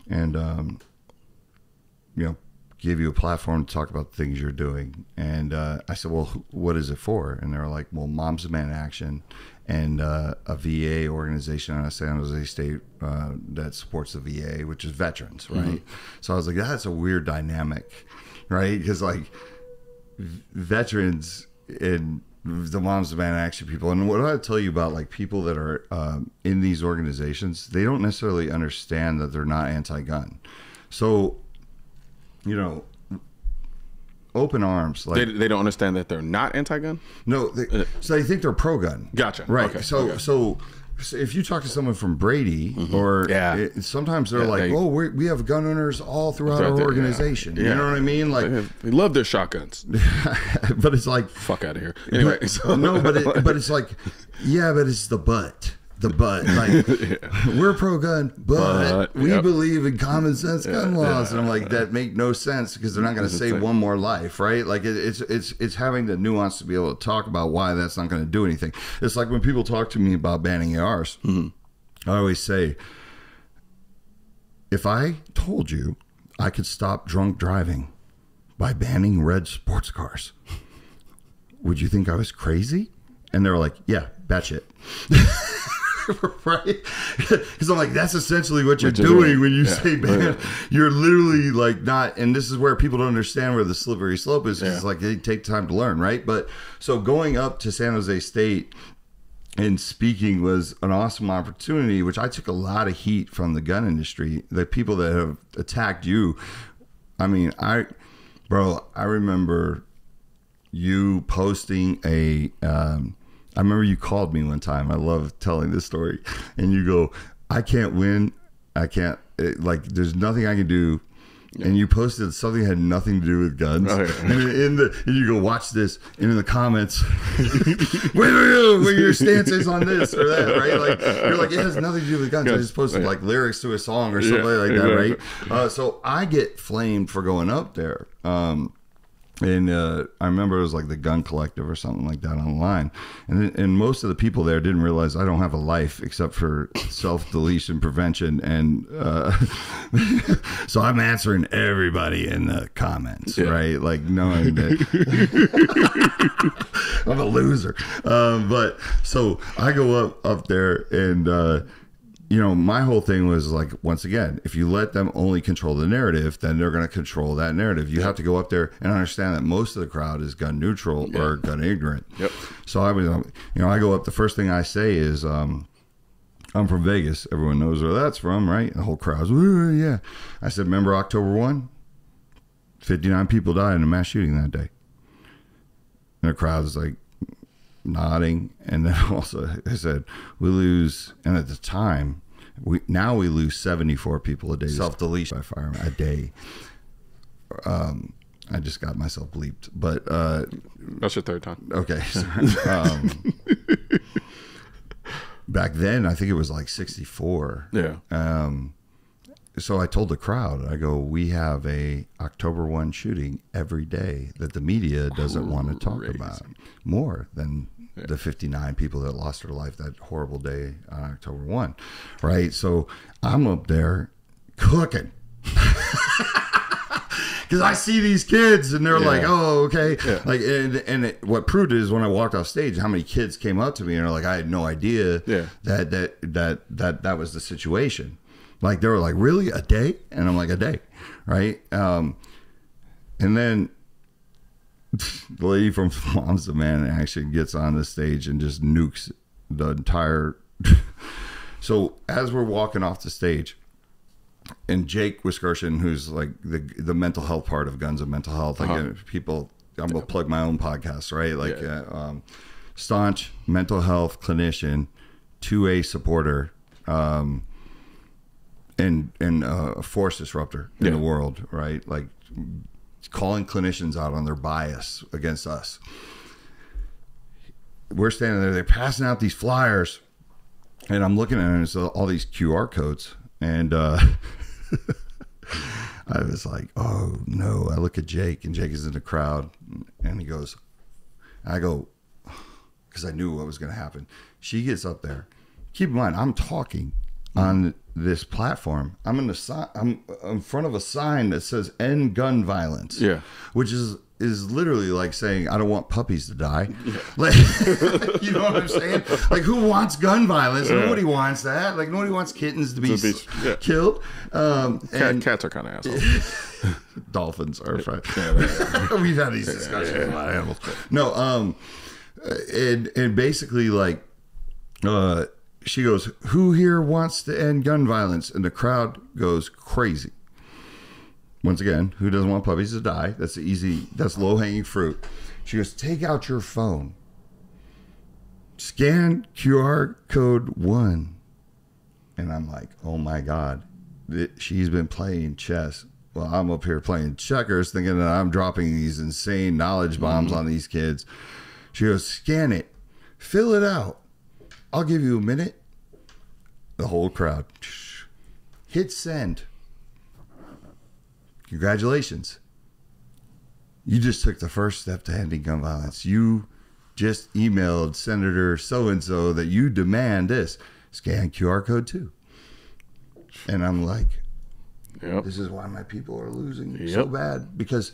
and give you a platform to talk about the things you're doing?" And I said, "Well, what is it for?" And they were like, "Well, Moms Demand Action and a VA organization out of San Jose State that supports the VA, which is veterans, right?" So I was like, that's a weird dynamic, right? Because like veterans and the Moms Demand Action people, and what I tell you about like people that are in these organizations, they don't necessarily understand that they're not anti-gun. So open arms, like
they don't understand that they're not anti-gun.
No, so they think they're pro-gun.
Gotcha.
Right.
Okay.
So if you talk to someone from Brady, or sometimes they're like, "Oh, we have gun owners all throughout our organization." You know what I mean? Like
they love their shotguns,
but it's like
fuck out of here. Anyway,
but it's like, yeah, but it's the butt. the but. Like, we're pro-gun, but we believe in common sense gun laws. And I'm like, that make no sense because they're not going to save one more life, right? Like, it's having the nuance to be able to talk about why that's not going to do anything. It's like when people talk to me about banning ARs, I always say, if I told you I could stop drunk driving by banning red sports cars, would you think I was crazy? And they were like, yeah, batshit. Right? Because I'm like, that's essentially what you're doing when you say ban. You're literally like not, and this is where people don't understand where the slippery slope is. It's like they take time to learn, right? But so going up to San Jose State and speaking was an awesome opportunity, which I took a lot of heat from the gun industry. The people that have attacked you. I mean, I remember you posting I remember you called me one time. I love telling this story. And you go, I can't win. There's nothing I can do. And you posted something that had nothing to do with guns. And you go, watch this. And in the comments, what your stance is on this or that, right? Like, you're like, it has nothing to do with guns. I just posted like lyrics to a song or something like that, right? So I get flamed for going up there. And I remember it was like the Gun Collective or something like that online. And most of the people there didn't realize I don't have a life except for self-deletion prevention. And so I'm answering everybody in the comments, right? Like knowing that I'm a loser. But so I go up there and, my whole thing was like, once again, if you let them only control the narrative, then they're going to control that narrative. You have to go up there and understand that most of the crowd is gun neutral or gun ignorant. So I was, I go up, the first thing I say is, I'm from Vegas. Everyone knows where that's from, right? The whole crowd's, yeah. I said, remember October 1? 59 people died in a mass shooting that day. And the crowd's like, nodding. And then also I said, we lose, and at the time we lose 74 people a day self-deletion by firearm a day. I just got myself bleeped, but
that's your third time.
Okay. Back then I think it was like 64. So I told the crowd, I go, we have a October 1 shooting every day that the media doesn't want to talk about, more than the 59 people that lost their life that horrible day on October 1, right? So I'm up there cooking. Because I see these kids and they're like, oh, okay. Like, what proved it is when I walked off stage, how many kids came up to me and are like, I had no idea that was the situation. Like, they were like, really, a day? And I'm like, a day, right? And then the lady from Moms Demand actually gets on the stage and just nukes the entire. So as we're walking off the stage, and Jake Wiskershin, who's like the mental health part of Guns and Mental Health, like people, I'm gonna plug my own podcast, right? Like staunch mental health clinician, 2A supporter, and a force disruptor in the world, right? Like calling clinicians out on their bias against us. We're standing there, they're passing out these flyers, and I'm looking at it, and it's all these QR codes, and I was like, oh no. I look at Jake, and Jake is in the crowd, and he goes, I go, because I knew what was going to happen. She gets up there. Keep in mind, I'm talking on this platform. I'm in front of a sign that says "End Gun Violence," which is literally like saying, I don't want puppies to die. Like, you know what I'm saying? Like, who wants gun violence? Nobody wants that. Like, nobody wants kittens to be killed.
Cats are kind of assholes.
Dolphins are fine. We've had these discussions about animals. No, and basically, like, she goes, who here wants to end gun violence? And the crowd goes crazy. Once again, who doesn't want puppies to die? That's low-hanging fruit. She goes, take out your phone. Scan QR code 1. And I'm like, oh my God. She's been playing chess. Well, I'm up here playing checkers thinking that I'm dropping these insane knowledge bombs on these kids. She goes, scan it. Fill it out. I'll give you a minute. The whole crowd. Hit send. Congratulations. You just took the first step to ending gun violence. You just emailed Senator so-and-so that you demand this. Scan QR code too. And I'm like, this is why my people are losing so bad, because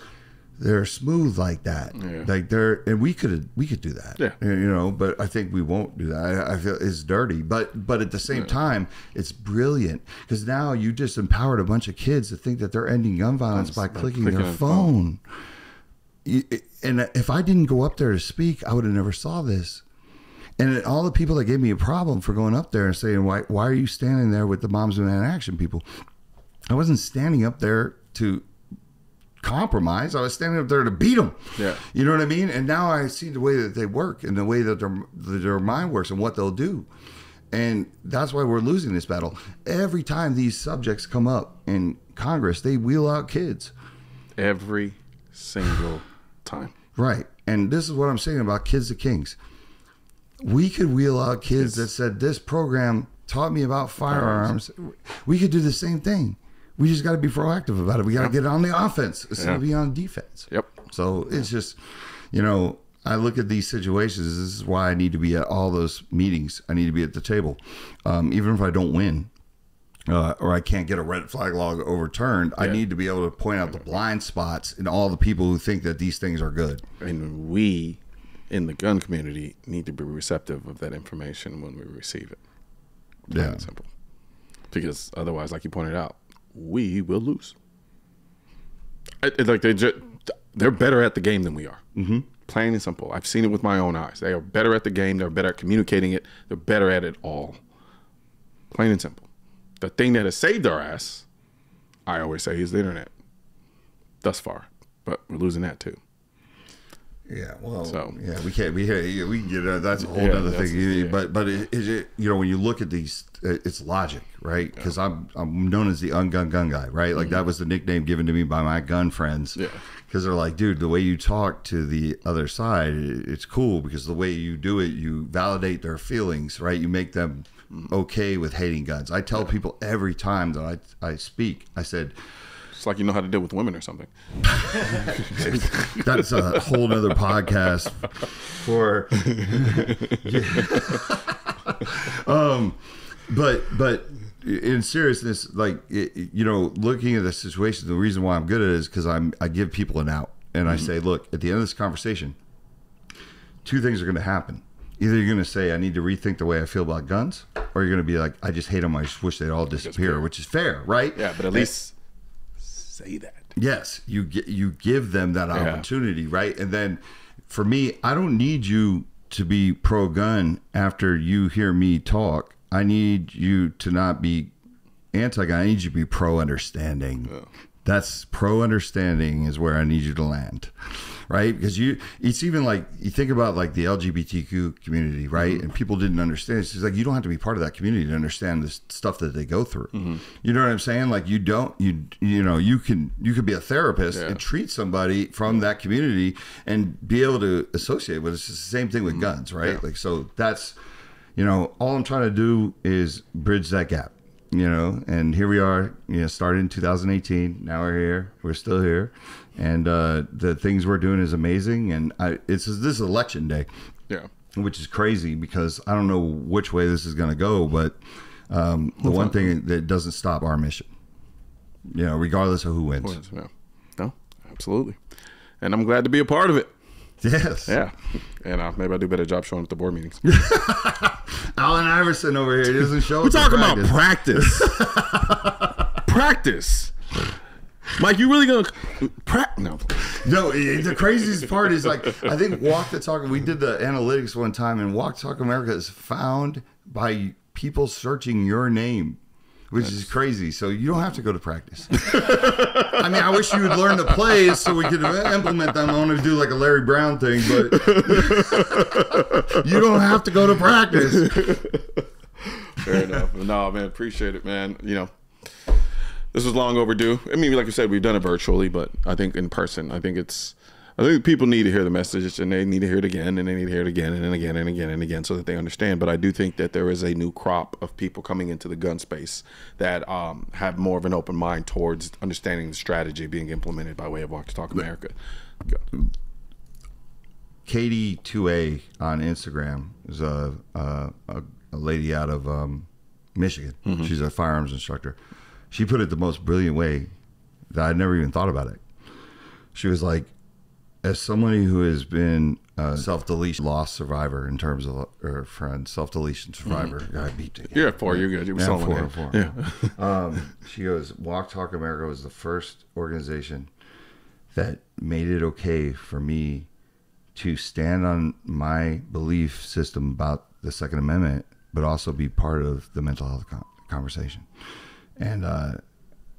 they're smooth like that. Like and we could do that, you know, but I think we won't do that. I feel it's dirty, but at the same time, it's brilliant, because now you just empowered a bunch of kids to think that they're ending gun violence by clicking their phone. And if I didn't go up there to speak, I would have never saw this. And all the people that gave me a problem for going up there and saying, why are you standing there with the Moms Demand Action people? I wasn't standing up there to compromise. I was standing up there to beat them. Yeah. You know what I mean? And now I see the way that they work and the way that their mind works and what they'll do. And that's why we're losing this battle. Every time these subjects come up in Congress, they wheel out kids.
Every single time.
Right. And this is what I'm saying about Kids to Kings. We could wheel out kids that said, this program taught me about firearms. We could do the same thing. We just got to be proactive about it. We got to get on the offense instead of be on defense. So it's just, you know, I look at these situations. This is why I need to be at all those meetings. I need to be at the table. Even if I don't win or I can't get a red flag law overturned, I need to be able to point out the blind spots in all the people who think that these things are good.
And we in the gun community need to be receptive of that information when we receive it. Plain and simple. Because otherwise, like you pointed out, we will lose. Like they're better at the game than we are. Plain and simple. I've seen it with my own eyes. They are better at the game. They're better at communicating it. They're better at it all. Plain and simple. The thing that has saved our ass, I always say, is the internet. Thus far, but we're losing that too.
Yeah, well, we can get that's a whole other thing. But it, you know, when you look at these, it's logic, right? Because I'm known as the ungun gun guy, right? Like that was the nickname given to me by my gun friends. Because they're like, dude, the way you talk to the other side, it's cool, because the way you do it, you validate their feelings, right? You make them okay with hating guns. I tell people every time that I speak, I said,
it's like you know how to deal with women or something.
That's a whole nother podcast for but in seriousness, like you know, looking at the situation, the reason why I'm good at it is because I give people an out, and I say, look, at the end of this conversation, two things are going to happen. Either you're going to say, I need to rethink the way I feel about guns, or you're going to be like, I just hate them, I just wish they'd all disappear, which is fair, right?
Yeah, but at least say that.
Yes, you give them that opportunity, right? And then for me, I don't need you to be pro-gun after you hear me talk. I need you to not be anti-gun. I need you to be pro-understanding. That's pro-understanding is where I need you to land, right? Because it's even like, you think about like the LGBTQ community, right? And people didn't understand. It's like, you don't have to be part of that community to understand the stuff that they go through. You know what I'm saying? Like you could be a therapist and treat somebody from that community and be able to associate with it. It's the same thing with guns, right? Like, so that's, you know, all I'm trying to do is bridge that gap. You know, and here we are, you know, started in 2018. Now we're here. We're still here. And the things we're doing is amazing. And this is election day. Yeah. Which is crazy because I don't know which way this is going to go. But the one thing that doesn't stop our mission, you know, regardless of who wins.
No, absolutely. And I'm glad to be a part of it.
Yes.
Yeah. And maybe I'll do a better job showing up at the board meetings.
Alan Iverson over here doesn't show up.
We're talking about practice. Practice. Mike, you really gonna No.
No, the craziest part is, like, I think Walk the Talk, we did the analytics one time, and Walk Talk America is found by people searching your name, which is crazy. So you don't have to go to practice. I mean, I wish you would learn the plays so we could implement them. I want to do like a Larry Brown thing, but you don't have to go to practice.
Fair enough. No, man, appreciate it, man. You know, this was long overdue. I mean, like you said, we've done it virtually, but I think in person, I think it's I think people need to hear the message, and they need to hear it again, and they need to hear it again and again and again and again, so that they understand. But I do think that there is a new crop of people coming into the gun space that have more of an open mind towards understanding the strategy being implemented by way of Walk the Talk America.
Katie 2A on Instagram is a lady out of Michigan. Mm-hmm. She's a firearms instructor. She put it the most brilliant way that I'd never even thought about it. She was like, as somebody who has been a self-deletion loss survivor in terms of her friend, self-deletion survivor. Mm-hmm. I beat it.
You're at 4. You're good. You were
4.
Yeah.
She goes, Walk Talk America was the first organization that made it okay for me to stand on my belief system about the Second Amendment, but also be part of the mental health conversation. And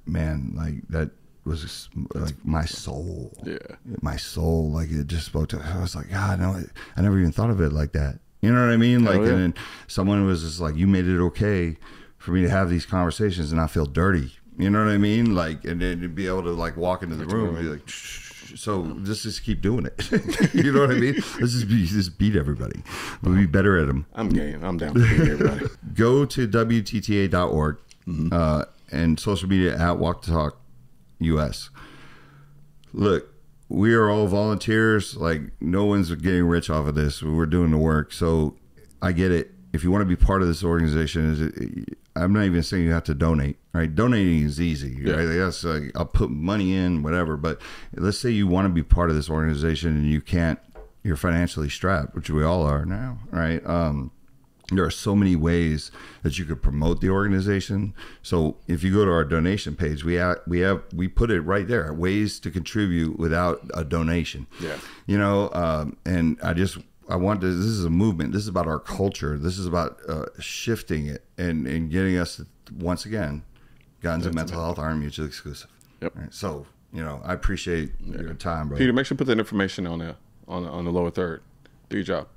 man, like that was like my soul. Yeah, my soul. Like it just spoke to. I was like, God, no, I never even thought of it like that. You know what I mean? Like, and then someone was just like, you made it okay for me to have these conversations and not feel dirty. You know what I mean? Like, and then to be able to like walk into the room and be like, shh. So let's just keep doing it. You know what I mean? Let's just beat everybody. We'll be better at them.
I'm game. I'm down to beat everybody.
Go to WTTA.org and social media at Walk the Talk US. Look, we are all volunteers. Like, no one's getting rich off of this. We're doing the work. So I get it. If you want to be part of this organization, I'm not even saying you have to donate, right? Donating is easy, right? Yes, I'll put money in, whatever. But let's say you want to be part of this organization and you can't, you're financially strapped, which we all are now, right? There are so many ways that you could promote the organization. So if you go to our donation page, we put it right there, ways to contribute without a donation. Yeah. You know, and I want to, this is a movement. This is about our culture. This is about shifting it and getting us to, once again, guns and mental health aren't mutually exclusive. Yep. Right? So, you know, I appreciate your time, bro.
Peter, make sure you put that information on the lower third. Do your job.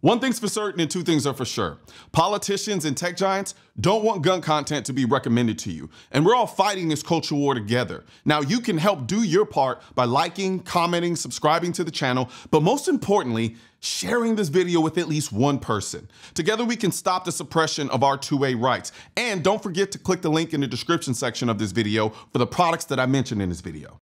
One thing's for certain and two things are for sure. Politicians and tech giants don't want gun content to be recommended to you. And we're all fighting this culture war together. Now, you can help do your part by liking, commenting, subscribing to the channel, but most importantly, sharing this video with at least one person. Together, we can stop the suppression of our 2A rights. And don't forget to click the link in the description section of this video for the products that I mentioned in this video.